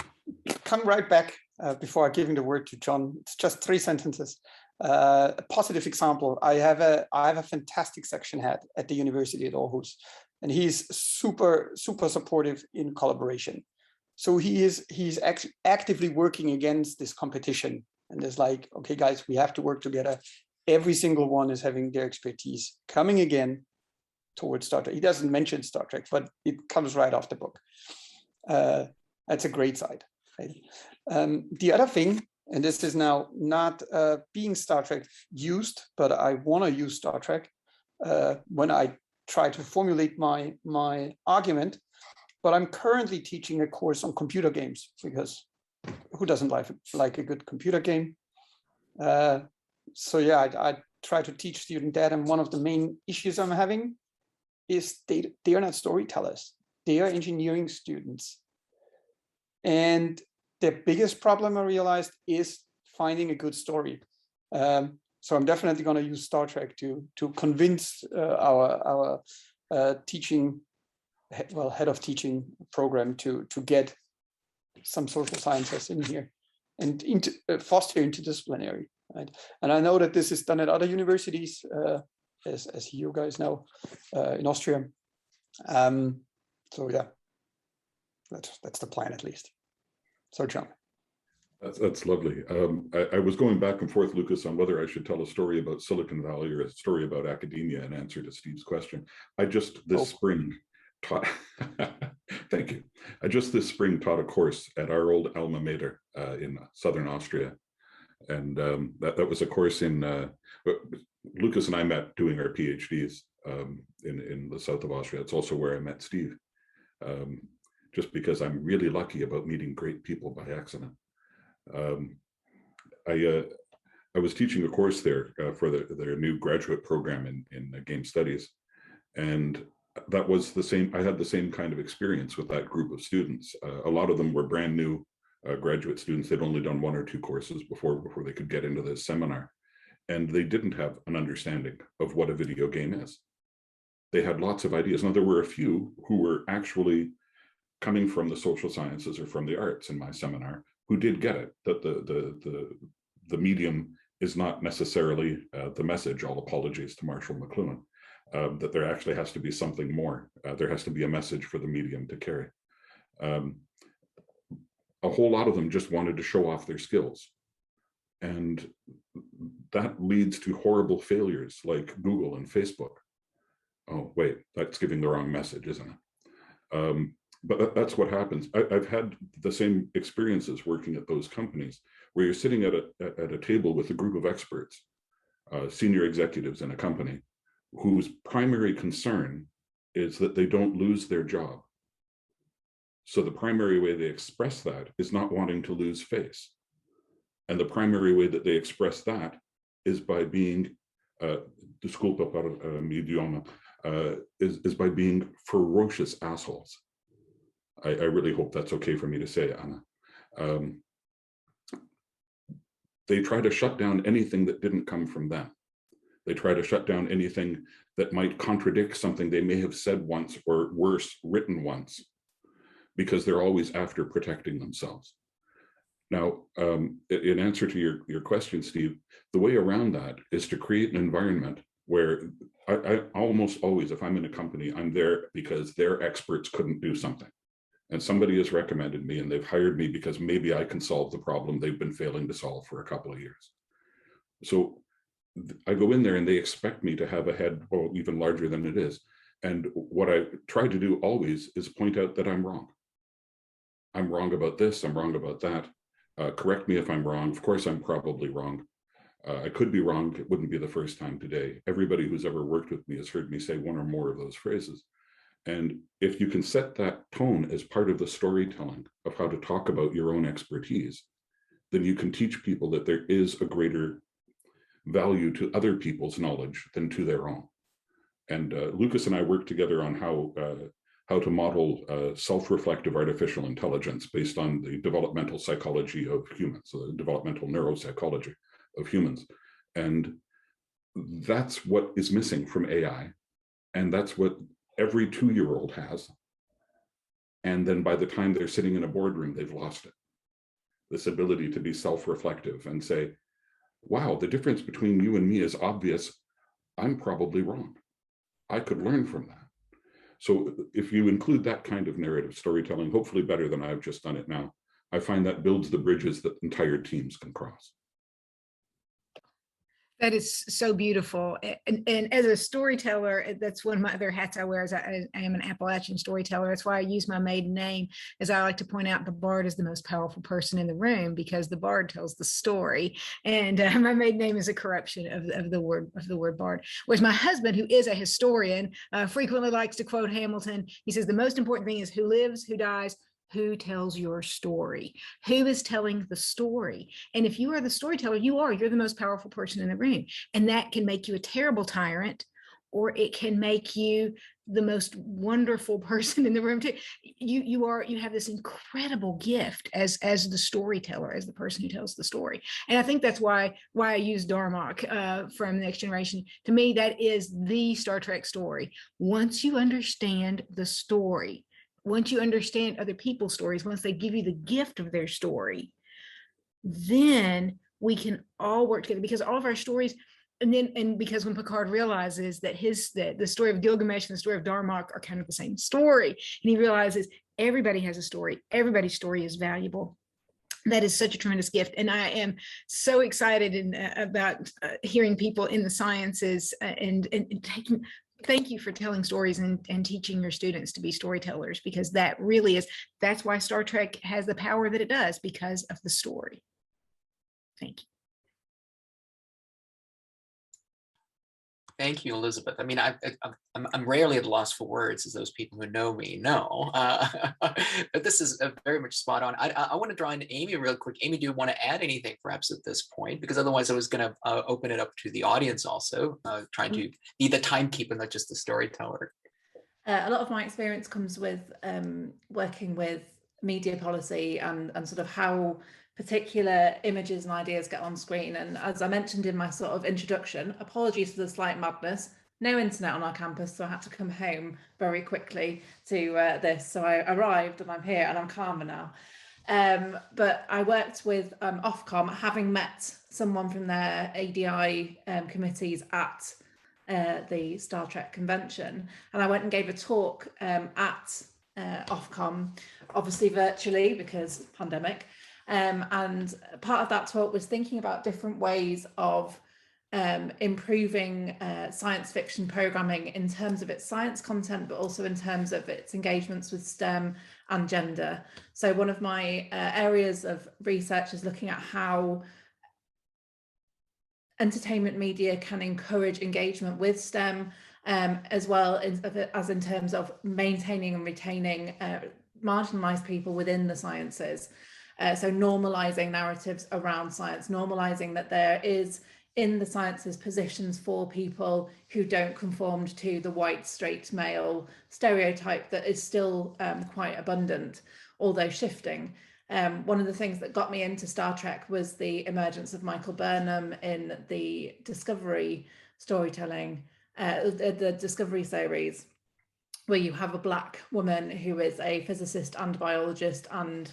come right back before I give the word to John. It's just 3 sentences. A positive example, I have a fantastic section head at the University at Aarhus, and he's super supportive in collaboration. So he's actually actively working against this competition, and it's like, okay, guys, we have to work together. Every single one is having their expertise coming again towards Star Trek. He doesn't mention Star Trek, but it comes right off the book. That's a great side. Right? The other thing, and this is now not being Star Trek used, but I want to use Star Trek when I try to formulate my argument. But I'm currently teaching a course on computer games, because who doesn't like a good computer game? So yeah, I try to teach students that, and one of the main issues I'm having is they are not storytellers. They are engineering students. And the biggest problem I realized is finding a good story. So I'm definitely going to use Star Trek to convince our teaching, head of teaching program to get some social sciences in here and foster interdisciplinary. Right? And I know that this is done at other universities, as you guys know, in Austria. So yeah, that's the plan at least. So John. That's lovely. I was going back and forth, Lukas, on whether I should tell a story about Silicon Valley or a story about academia in answer to Steve's question. I just this spring taught, thank you. I just this spring taught a course at our old alma mater in Southern Austria. And that was a course in, Lukas and I met doing our PhDs in the south of Austria. It's also where I met Steve. Just because I'm really lucky about meeting great people by accident. I was teaching a course there for their new graduate program in game studies, and that was the same. I had the same kind of experience with that group of students. A lot of them were brand new graduate students. They'd only done 1 or 2 courses before they could get into this seminar, and they didn't have an understanding of what a video game is. They had lots of ideas. Now there were a few who were actually coming from the social sciences or from the arts in my seminar, who did get it, that the medium is not necessarily the message. All apologies to Marshall McLuhan, that there actually has to be something more. There has to be a message for the medium to carry. A whole lot of them just wanted to show off their skills. And that leads to horrible failures like Google and Facebook. Oh, wait, that's giving the wrong message, isn't it? But that's what happens. I've had the same experiences working at those companies where you're sitting at a table with a group of experts, senior executives in a company, whose primary concern is that they don't lose their job. So the primary way they express that is not wanting to lose face. And the primary way that they express that is by being, disculpa per mi idioma, is by being ferocious assholes. I really hope that's okay for me to say, Anna. They try to shut down anything that didn't come from them. They try to shut down anything that might contradict something they may have said once, or worse, written once, because they're always after protecting themselves. Now, in answer to your question, Steve, the way around that is to create an environment where I almost always, if I'm in a company, I'm there because their experts couldn't do something. And somebody has recommended me, and they've hired me because maybe I can solve the problem they've been failing to solve for a couple of years. So I go in there and they expect me to have a head, well, even larger than it is. And what I try to do always is point out that I'm wrong. I'm wrong about this, I'm wrong about that. Correct me if I'm wrong. Of course, I'm probably wrong. I could be wrong. It wouldn't be the first time today. Everybody who's ever worked with me has heard me say 1 or more of those phrases. And if you can set that tone as part of the storytelling of how to talk about your own expertise, then you can teach people that there is a greater value to other people's knowledge than to their own. And Lukas and I worked together on how to model self-reflective artificial intelligence based on the developmental psychology of humans, so the developmental neuropsychology of humans. And that's what is missing from AI. And that's what every 2-year-old has. And then by the time they're sitting in a boardroom, they've lost it. This ability to be self-reflective and say, wow, the difference between you and me is obvious. I'm probably wrong. I could learn from that. So if you include that kind of narrative storytelling, hopefully better than I've just done it now, I find that builds the bridges that entire teams can cross. That is so beautiful. And as a storyteller, that's one of my other hats I wear. As I am an Appalachian storyteller. That's why I use my maiden name. As I like to point out, the Bard is the most powerful person in the room because the Bard tells the story. And my maiden name is a corruption of the word Bard. Whereas my husband, who is a historian, frequently likes to quote Hamilton. He says the most important thing is who lives, who dies, who tells your story, who is telling the story. And if you are the storyteller, you're the most powerful person in the room. And that can make you a terrible tyrant, or it can make you the most wonderful person in the room too. You have this incredible gift as the storyteller, as the person who tells the story. And I think that's why I use Darmok from Next Generation. To me, that is the Star Trek story. Once you understand the story, once you understand other people's stories, once they give you the gift of their story, then we can all work together, because all of our stories, and because when Picard realizes that the story of Gilgamesh and the story of Darmok are kind of the same story, and he realizes everybody has a story, everybody's story is valuable. That is such a tremendous gift. And I am so excited about hearing people in the sciences and taking. Thank you for telling stories and teaching your students to be storytellers, because that's why Star Trek has the power that it does, because of the story. Thank you. Thank you, Elizabeth. I mean, I'm rarely at a loss for words, as those people who know me know, but this is very much spot on. I want to draw in Amy real quick. Amy, do you want to add anything perhaps at this point? Because otherwise I was going to open it up to the audience also, trying to be the timekeeper, not just the storyteller. A lot of my experience comes with working with media policy and sort of how particular images and ideas get on screen. And as I mentioned in my sort of introduction, apologies for the slight madness, no internet on our campus, so I had to come home very quickly to this. So I arrived and I'm here and I'm calmer now. But I worked with Ofcom, having met someone from their ADI committees at the Star Trek convention, and I went and gave a talk at Ofcom, obviously virtually because pandemic. And part of that talk was thinking about different ways of improving science fiction programming in terms of its science content, but also in terms of its engagements with STEM and gender. So one of my areas of research is looking at how entertainment media can encourage engagement with STEM, as well as in terms of maintaining and retaining marginalized people within the sciences. So normalizing narratives around science, normalizing that there is in the sciences positions for people who don't conform to the white straight male stereotype that is still quite abundant, although shifting. One of the things that got me into Star Trek was the emergence of Michael Burnham in the Discovery storytelling, the Discovery series, where you have a Black woman who is a physicist and biologist and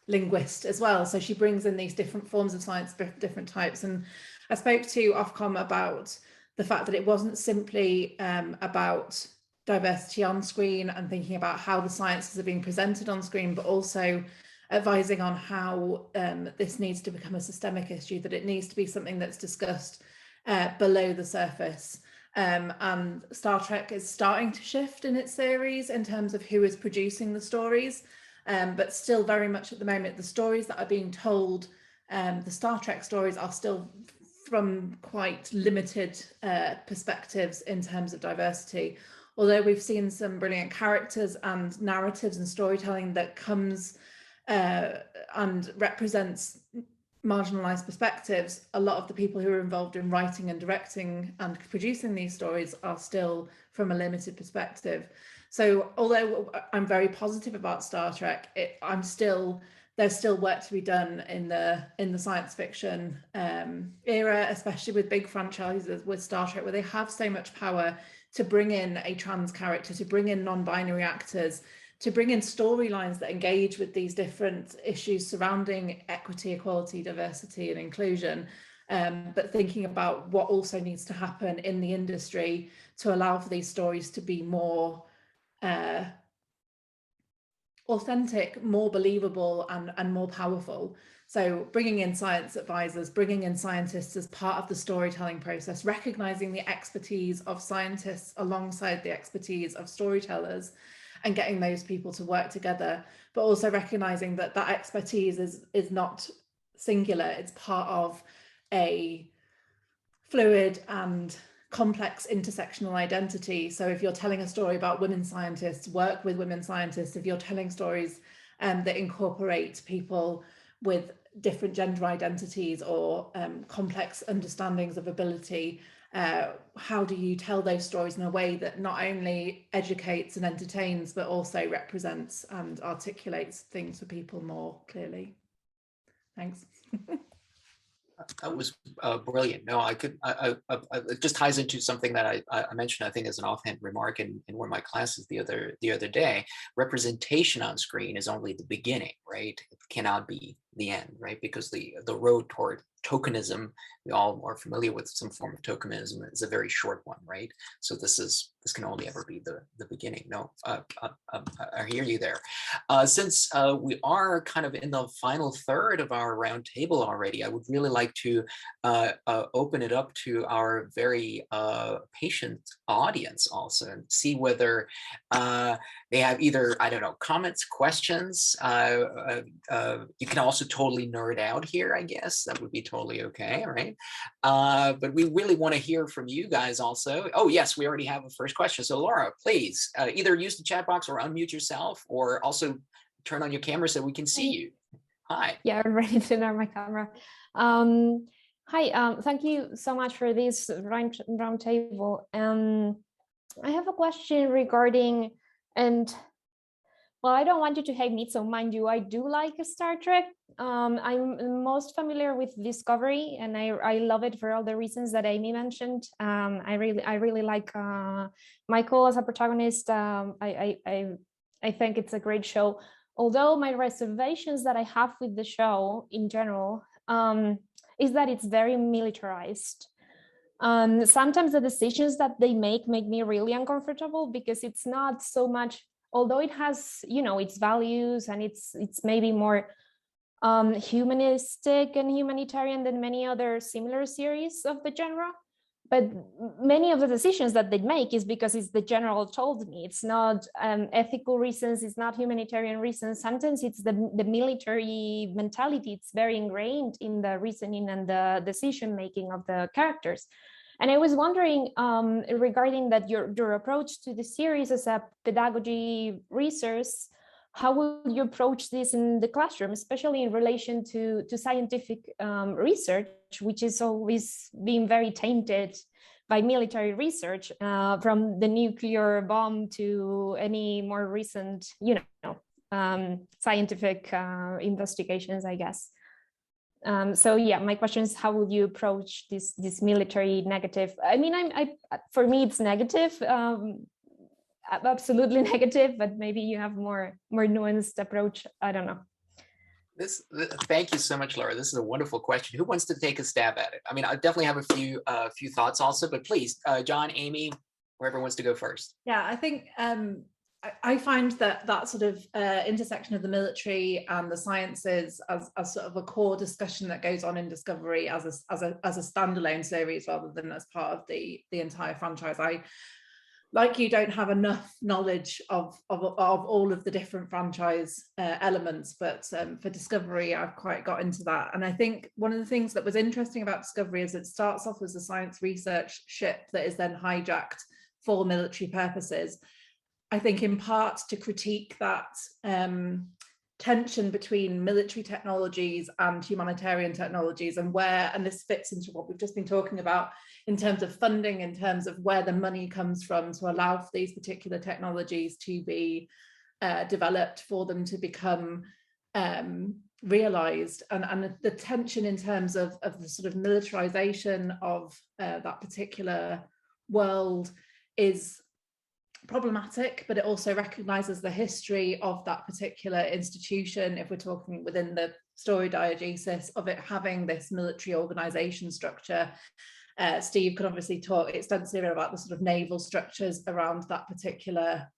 linguist as well. So she brings in these different forms of science, different types. And I spoke to Ofcom about the fact that it wasn't simply about diversity on screen and thinking about how the sciences are being presented on screen, but also advising on how this needs to become a systemic issue, that it needs to be something that's discussed below the surface. And Star Trek is starting to shift in its series in terms of who is producing the stories. But still very much at the moment, the stories that are being told, the Star Trek stories, are still from quite limited perspectives in terms of diversity. Although we've seen some brilliant characters and narratives and storytelling that comes and represents marginalized perspectives, a lot of the people who are involved in writing and directing and producing these stories are still from a limited perspective. So although I'm very positive about Star Trek, there's still work to be done in the science fiction era, especially with big franchises with Star Trek, where they have so much power to bring in a trans character, to bring in non-binary actors, to bring in storylines that engage with these different issues surrounding equity, equality, diversity, and inclusion. but thinking about what also needs to happen in the industry to allow for these stories to be more authentic, more believable, and more powerful. So bringing in science advisors, bringing in scientists as part of the storytelling process, recognizing the expertise of scientists alongside the expertise of storytellers, and getting those people to work together, but also recognizing that that expertise is not singular, it's part of a fluid and complex intersectional identity. So if you're telling a story about women scientists, work with women scientists. If you're telling stories that incorporate people with different gender identities or complex understandings of ability, how do you tell those stories in a way that not only educates and entertains, but also represents and articulates things for people more clearly? Thanks. That was brilliant. No, it just ties into something that I mentioned, I think, as an offhand remark in one of my classes the other day. Representation on screen is only the beginning, right? It cannot be the end, right? Because the road toward tokenism, we all are familiar with some form of tokenism, is a very short one, right? So this can only ever be the beginning. No, I hear you there. Since we are kind of in the final third of our roundtable already, I would really like to open it up to our very patient audience also, and see whether they have either, I don't know, comments, questions. You can also totally nerd out here, I guess. That would be totally okay, right? But we really want to hear from you guys also. Oh, yes, we already have a first question. So Laura, please either use the chat box or unmute yourself, or also turn on your camera so we can see you. Hi. Yeah, I'm ready to turn on my camera. Hi, thank you so much for this roundtable. I have a question regarding, and well, I don't want you to hate me, so mind you, I do like Star Trek. I'm most familiar with Discovery, and I love it for all the reasons that Amy mentioned. I really like Michael as a protagonist. I think it's a great show. Although my reservations that I have with the show in general is that it's very militarized. Sometimes the decisions that they make me really uncomfortable, because it's not so much, although it has, you know, its values, and it's maybe more humanistic and humanitarian than many other similar series of the genre. But many of the decisions that they make is because it's the general told me. It's not ethical reasons, it's not humanitarian reasons. Sometimes it's the military mentality. It's very ingrained in the reasoning and the decision making of the characters. And I was wondering regarding that your approach to the series as a pedagogy resource, how will you approach this in the classroom, especially in relation to scientific research, which is always being very tainted by military research, from the nuclear bomb to any more recent, you know, scientific investigations, I guess. So yeah, my question is, how will you approach this military negative? I mean, for me, it's negative. Absolutely negative, but maybe you have more nuanced approach. I don't know. Thank you so much, Laura. This is a wonderful question. Who wants to take a stab at it? I mean, I definitely have a few thoughts also, but please, John, Amy, whoever wants to go first. Yeah, I think I find that sort of intersection of the military and the sciences as sort of a core discussion that goes on in Discovery as a standalone series rather than as part of the entire franchise. I, like you, don't have enough knowledge of all of the different franchise elements, but for Discovery, I've quite got into that. And I think one of the things that was interesting about Discovery is it starts off as a science research ship that is then hijacked for military purposes. I think in part to critique that tension between military technologies and humanitarian technologies, and this fits into what we've just been talking about in terms of funding, in terms of where the money comes from to allow for these particular technologies to be developed, for them to become realized, and the tension in terms of the sort of militarization of that particular world is problematic, but it also recognizes the history of that particular institution, if we're talking within the story diegesis of it having this military organization structure. Steve can obviously talk extensively about the sort of naval structures around that particular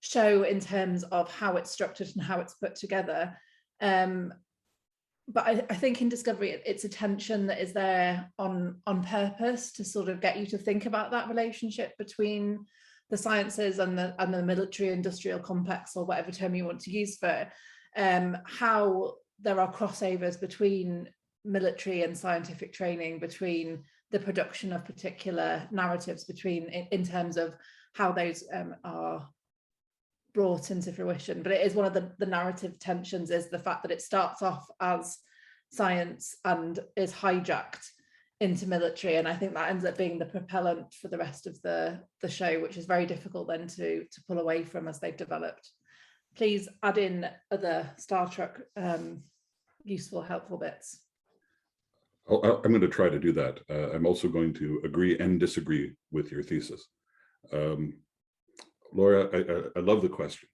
show in terms of how it's structured and how it's put together. But I think in Discovery, it's a tension that is there on purpose to sort of get you to think about that relationship between the sciences and the military industrial complex, or whatever term you want to use for how there are crossovers between military and scientific training, between the production of particular narratives, between in terms of how those are brought into fruition. But it is one of the narrative tensions, is the fact that it starts off as science and is hijacked into military, and I think that ends up being the propellant for the rest of the show, which is very difficult then to pull away from as they've developed. Please add in other Star Trek useful, helpful bits. I'm going to try to do that. I'm also going to agree and disagree with your thesis. Laura, I love the question.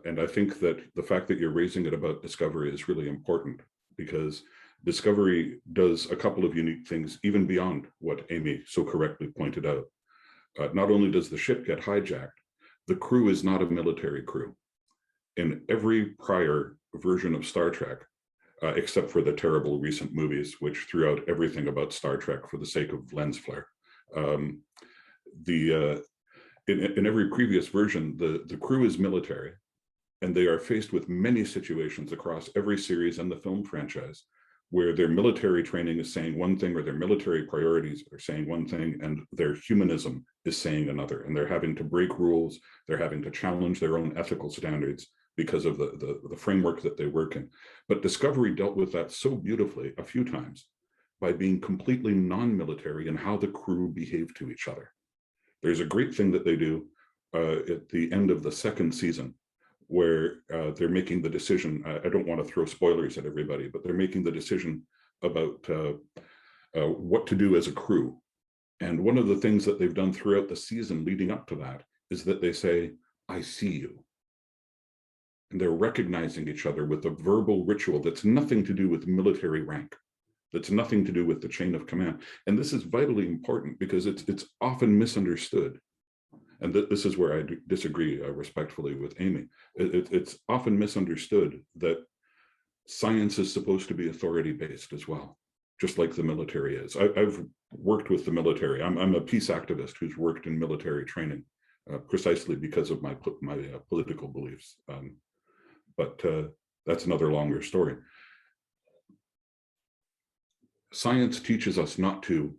And I think that the fact that you're raising it about Discovery is really important, because Discovery does a couple of unique things, even beyond what Amy so correctly pointed out. Not only does the ship get hijacked, the crew is not a military crew. In every prior version of Star Trek, except for the terrible recent movies, which threw out everything about Star Trek for the sake of lens flare. In every previous version, the crew is military, and they are faced with many situations across every series and the film franchise where their military training is saying one thing, or their military priorities are saying one thing, and their humanism is saying another. And they're having to break rules, they're having to challenge their own ethical standards because of the framework that they work in. But Discovery dealt with that so beautifully a few times by being completely non-military in how the crew behave to each other. There's a great thing that they do at the end of the second season, where they're making the decision. I don't want to throw spoilers at everybody, but they're making the decision about what to do as a crew. And one of the things that they've done throughout the season leading up to that is that they say, "I see you." And they're recognizing each other with a verbal ritual that's nothing to do with military rank, that's nothing to do with the chain of command. And this is vitally important because it's often misunderstood. And this is where I disagree respectfully with Amy. It's often misunderstood that science is supposed to be authority-based as well, just like the military is. I've worked with the military. I'm a peace activist who's worked in military training precisely because of my political beliefs. But that's another longer story. Science teaches us not to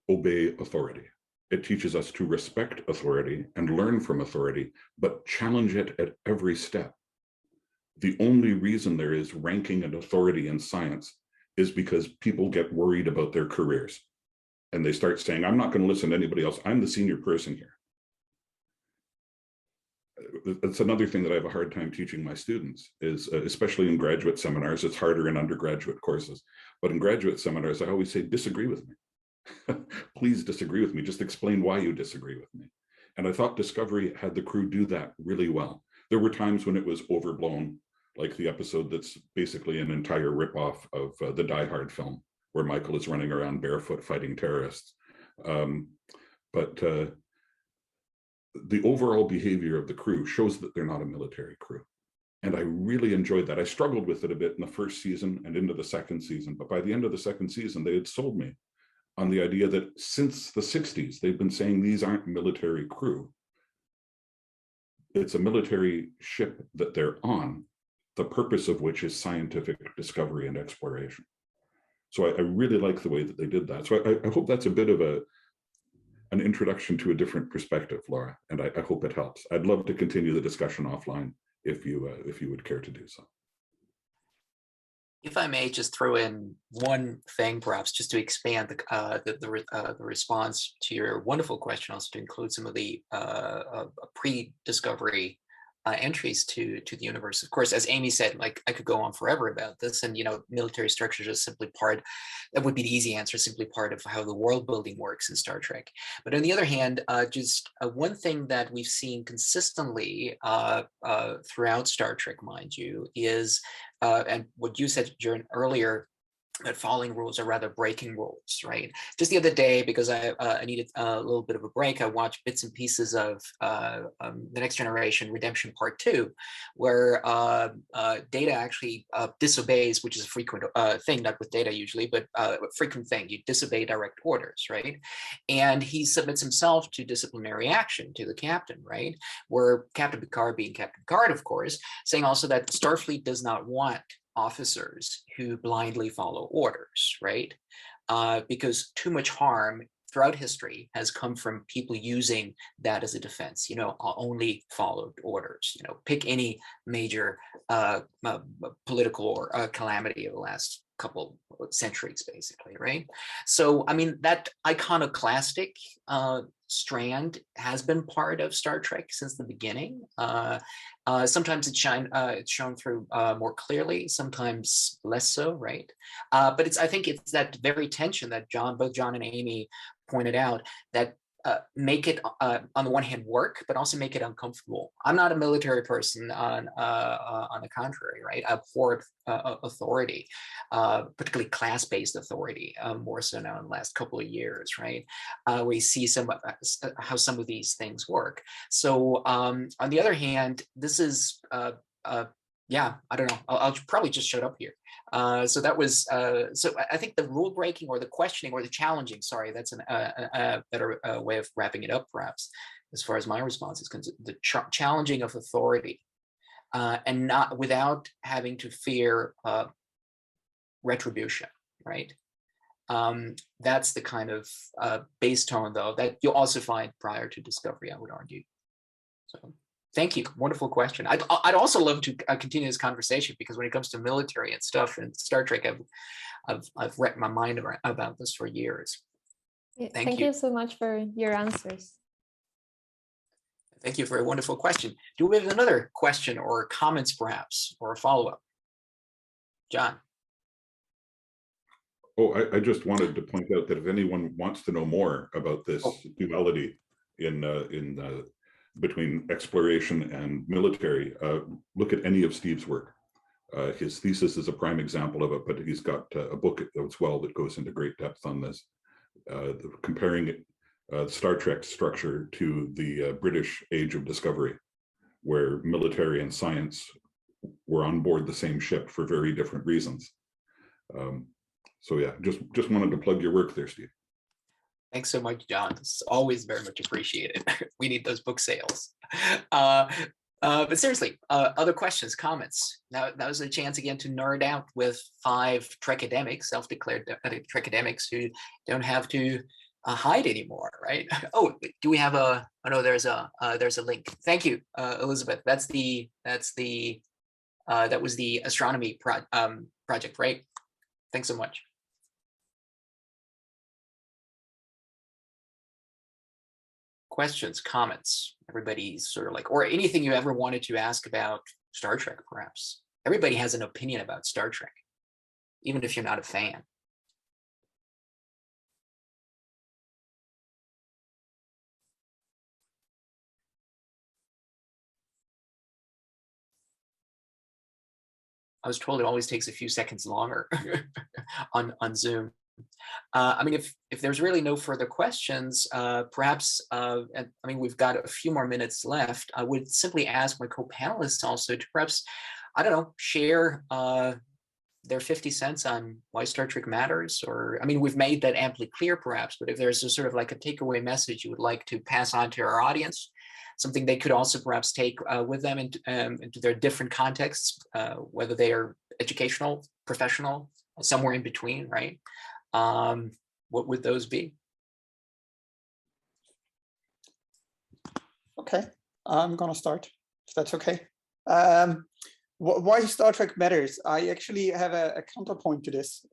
obey authority. It teaches us to respect authority and learn from authority, but challenge it at every step. The only reason there is ranking and authority in science is because people get worried about their careers. And they start saying, "I'm not going to listen to anybody else. I'm the senior person here." That's another thing that I have a hard time teaching my students, is especially in graduate seminars. It's harder in undergraduate courses, but in graduate seminars, I always say, disagree with me. Please disagree with me. Just explain why you disagree with me. And I thought Discovery had the crew do that really well. There were times when it was overblown, like the episode that's basically an entire ripoff of the Die Hard film, where Michael is running around barefoot fighting terrorists. But the overall behavior of the crew shows that they're not a military crew. And I really enjoyed that. I struggled with it a bit in the first season and into the second season, but by the end of the second season, they had sold me on the idea that since the 60s, they've been saying these aren't military crew. It's a military ship that they're on, the purpose of which is scientific discovery and exploration. So I really like the way that they did that. So I hope that's a bit of an introduction to a different perspective, Laura, and I hope it helps. I'd love to continue the discussion offline if you would care to do so. If I may just throw in one thing, perhaps just to expand the response to your wonderful question, also to include some of the pre-discovery entries to the universe. Of course, as Amy said, like I could go on forever about this, and military structures are simply part. That would be the easy answer, simply part of how the world building works in Star Trek. But on the other hand, just one thing that we've seen consistently throughout Star Trek, mind you, is and what you said earlier, that following rules are rather breaking rules, right? Just the other day, because I needed a little bit of a break, I watched bits and pieces of The Next Generation Redemption Part 2, where Data actually disobeys, which is a frequent thing, not with Data usually, but a frequent thing. You disobey direct orders, right? And he submits himself to disciplinary action to the captain, right? Where Captain Picard, being Captain Picard, of course, saying also that Starfleet does not want officers who blindly follow orders, right? Because too much harm throughout history has come from people using that as a defense, only followed orders. Pick any major political or calamity of the last couple centuries, basically, right? So, I mean, that iconoclastic strand has been part of Star Trek since the beginning. Sometimes it's shown through more clearly, sometimes less so, right? But I think it's that very tension that both John and Amy pointed out, that make it on the one hand work, but also make it uncomfortable. I'm not a military person, on the contrary, right? I abhor authority, particularly class-based authority, more so now in the last couple of years, right? We see how some of these things work. So on the other hand, this is yeah, I don't know. I'll probably just shut up here. So that was, so I think the rule breaking or the questioning or the challenging, sorry, that's a better way of wrapping it up, perhaps, as far as my response is concerned, the challenging of authority, and not without having to fear retribution, right? That's the kind of base tone, though, that you'll also find prior to Discovery, I would argue. So. Thank you. Wonderful question. I'd also love to continue this conversation, because when it comes to military and stuff and Star Trek, I've wrecked my mind about this for years. Thank you so much for your answers. Thank you for a wonderful question. Do we have another question or comments, perhaps, or a follow-up? John. Oh, I just wanted to point out that if anyone wants to know more about this duality in between exploration and military, look at any of Steve's work. His thesis is a prime example of it, but he's got a book as well that goes into great depth on this, comparing Star Trek structure to the British Age of Discovery, where military and science were on board the same ship for very different reasons. So yeah, just wanted to plug your work there, Steve. Thanks so much, John. It's always very much appreciated. We need those book sales. But seriously, other questions, comments? Now, that was a chance again to nerd out with 5 Trekademics, self-declared Trekademics, who don't have to hide anymore, right? Oh, do we have a? Oh no, there's a link. Thank you, Elizabeth. That was the astronomy project, right? Thanks so much. Questions, comments, everybody's sort of like, or anything you ever wanted to ask about Star Trek, perhaps. Everybody has an opinion about Star Trek, even if you're not a fan. I was told it always takes a few seconds longer on Zoom. I mean, if there's really no further questions, perhaps, I mean, we've got a few more minutes left. I would simply ask my co-panelists also to perhaps, I don't know, share their 50 cents on why Star Trek matters, or, I mean, we've made that amply clear perhaps, but if there's a sort of like a takeaway message you would like to pass on to our audience, something they could also perhaps take with them into their different contexts, whether they are educational, professional, somewhere in between, right? What would those be? Okay, I'm gonna start, if that's okay. Why Star Trek matters? I actually have a counterpoint to this.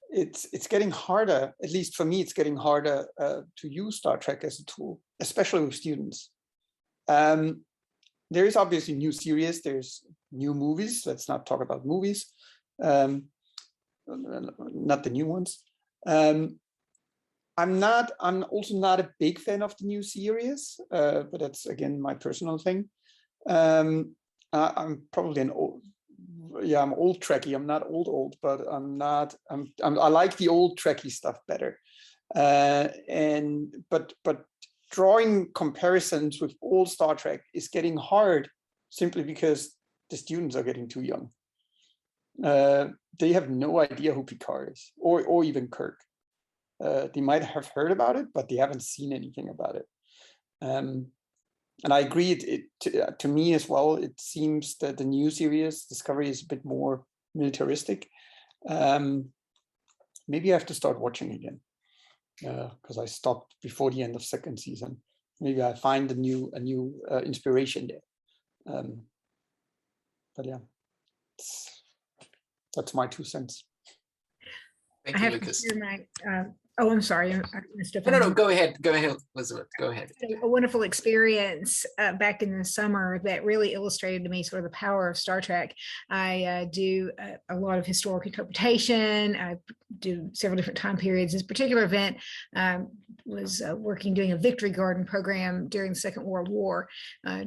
It's getting harder, at least for me, it's getting harder to use Star Trek as a tool, especially with students. there is obviously new series, there's new movies. Let's not talk about movies, not the new ones. I'm also not a big fan of the new series, but that's again my personal thing. I'm probably an old, I'm old Trekkie. I'm not old, but I like the old Trekkie stuff better. But drawing comparisons with old Star Trek is getting hard simply because the students are getting too young. They have no idea who Picard is, or even Kirk. They might have heard about it, but they haven't seen anything about it. And I agree, to me as well, it seems that the new series, Discovery, is a bit more militaristic. Maybe I have to start watching again, because I stopped before the end of second season. Maybe I find a new inspiration there. But yeah, that's my 2 cents. Thank I you, have Lukas. to share my, I'm sorry, Stefan. No, go ahead, Elizabeth, go ahead. A wonderful experience back in the summer that really illustrated to me sort of the power of Star Trek. I do a lot of historical interpretation. I do several different time periods. This particular event was doing a Victory Garden program during the Second World War,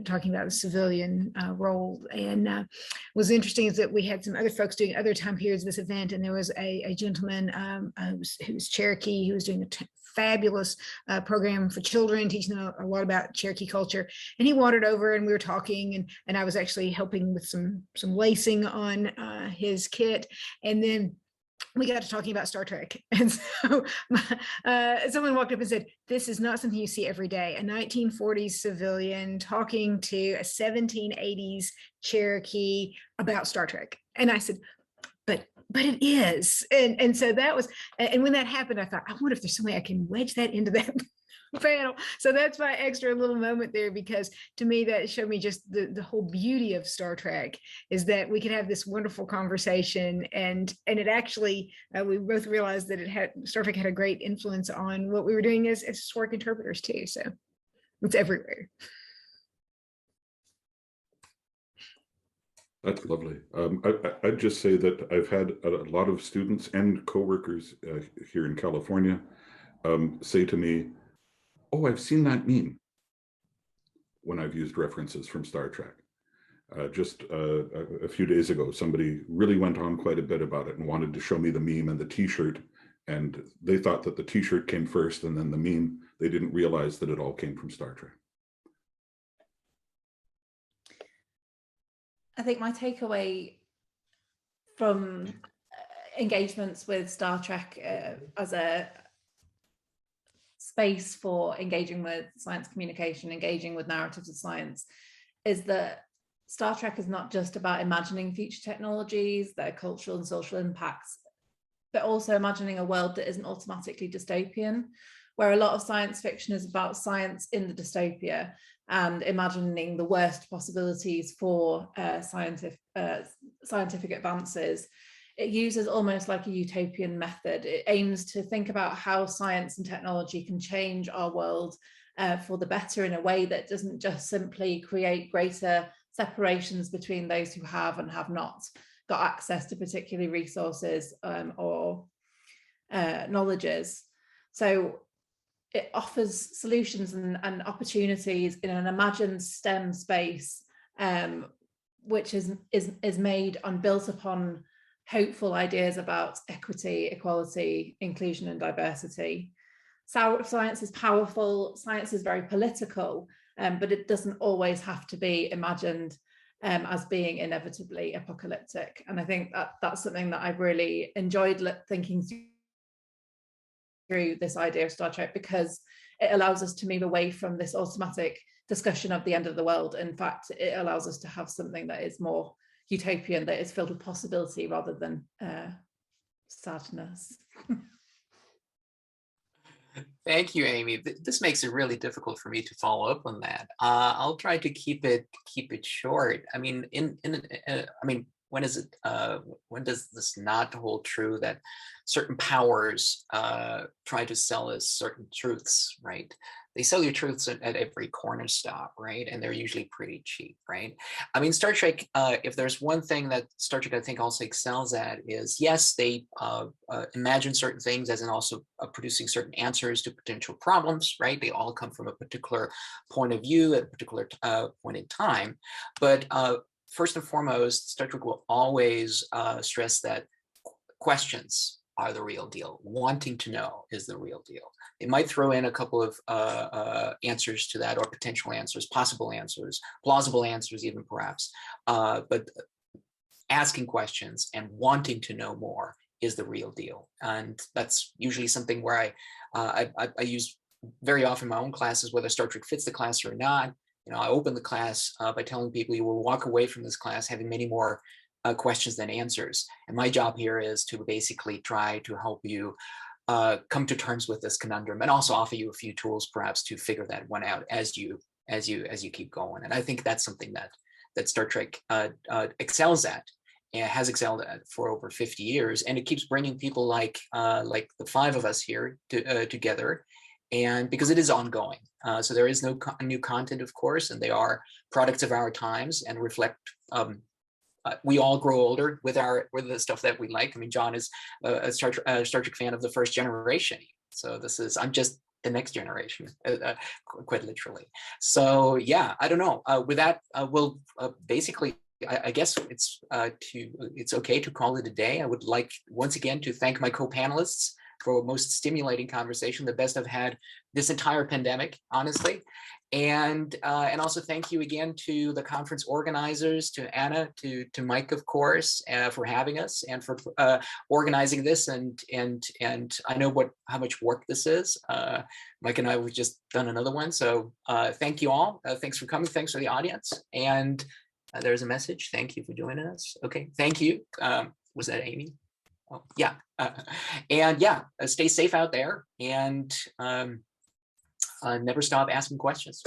talking about the civilian role. And was interesting is that we had some other folks doing other time periods of this event, and there was a gentleman who was Cherokee, who was doing a fabulous program for children, teaching them a lot about Cherokee culture. And he wandered over and we were talking, and I was actually helping with some lacing on his kit. And then we got to talking about Star Trek. And so someone walked up and said, this is not something you see every day. A 1940s civilian talking to a 1780s Cherokee about Star Trek. And I said, but it is. And so that was, and when that happened, I thought, I wonder if there's some way I can wedge that into that panel. So that's my extra little moment there, because to me, that showed me just the whole beauty of Star Trek is that we could have this wonderful conversation, and it actually, we both realized that Star Trek had a great influence on what we were doing as historic interpreters too. So it's everywhere. That's lovely. I'd just say that I've had a lot of students and coworkers here in California say to me, oh, I've seen that meme, when I've used references from Star Trek. Just a few days ago, somebody really went on quite a bit about it and wanted to show me the meme and the t-shirt. And they thought that the t-shirt came first and then the meme. They didn't realize that it all came from Star Trek. I think my takeaway from engagements with Star Trek as a space for engaging with science communication, engaging with narratives of science, is that Star Trek is not just about imagining future technologies, their cultural and social impacts, but also imagining a world that isn't automatically dystopian, where a lot of science fiction is about science in the dystopia and imagining the worst possibilities for scientific advances. It uses almost like a utopian method. It aims to think about how science and technology can change our world for the better in a way that doesn't just simply create greater separations between those who have and have not got access to particular resources or knowledges. So it offers solutions and opportunities in an imagined STEM space, which is made and built upon hopeful ideas about equity, equality, inclusion, and diversity. So science is powerful, science is very political, but it doesn't always have to be imagined as being inevitably apocalyptic. And I think that's something that I've really enjoyed thinking through this idea of Star Trek, because it allows us to move away from this automatic discussion of the end of the world. In fact, it allows us to have something that is more utopian, that is filled with possibility rather than sadness. Thank you, Amy. This makes it really difficult for me to follow up on that. I'll try to keep it short. I mean, when is it, when does this not hold true that certain powers try to sell us certain truths, right? They sell you truths at every corner stop, right? And they're usually pretty cheap, right? I mean, Star Trek, if there's one thing that Star Trek I think also excels at is, yes, they imagine certain things as in also producing certain answers to potential problems, right? They all come from a particular point of view at a particular point in time. But first and foremost, Star Trek will always stress that questions are the real deal. Wanting to know is the real deal. They might throw in a couple of answers to that, or potential answers, possible answers, plausible answers even perhaps, but asking questions and wanting to know more is the real deal. And that's usually something where I use very often in my own classes, whether Star Trek fits the class or not. You know, I open the class by telling people you will walk away from this class having many more questions than answers. And my job here is to basically try to help you come to terms with this conundrum, and also offer you a few tools perhaps to figure that one out as you keep going. And I think that's something that Star Trek excels at and has excelled at for over 50 years. And it keeps bringing people like the five of us here together. And because it is ongoing, so there is no new content, of course, and they are products of our times and reflect. We all grow older with the stuff that we like. I mean, John is a Star Trek fan of the first generation, so I'm just the next generation, quite literally. So yeah, I don't know. With that, we'll basically. I guess it's okay to call it a day. I would like once again to thank my co-panelists for a most stimulating conversation, the best I've had this entire pandemic, honestly. And also thank you again to the conference organizers, to Anna, to Mike, of course, for having us and for organizing this. And I know how much work this is. Mike and I, we've just done another one. So thank you all. Thanks for coming. Thanks for the audience. And there's a message. Thank you for joining us. Okay, thank you. Was that Amy? Oh, yeah. And yeah, stay safe out there, and never stop asking questions.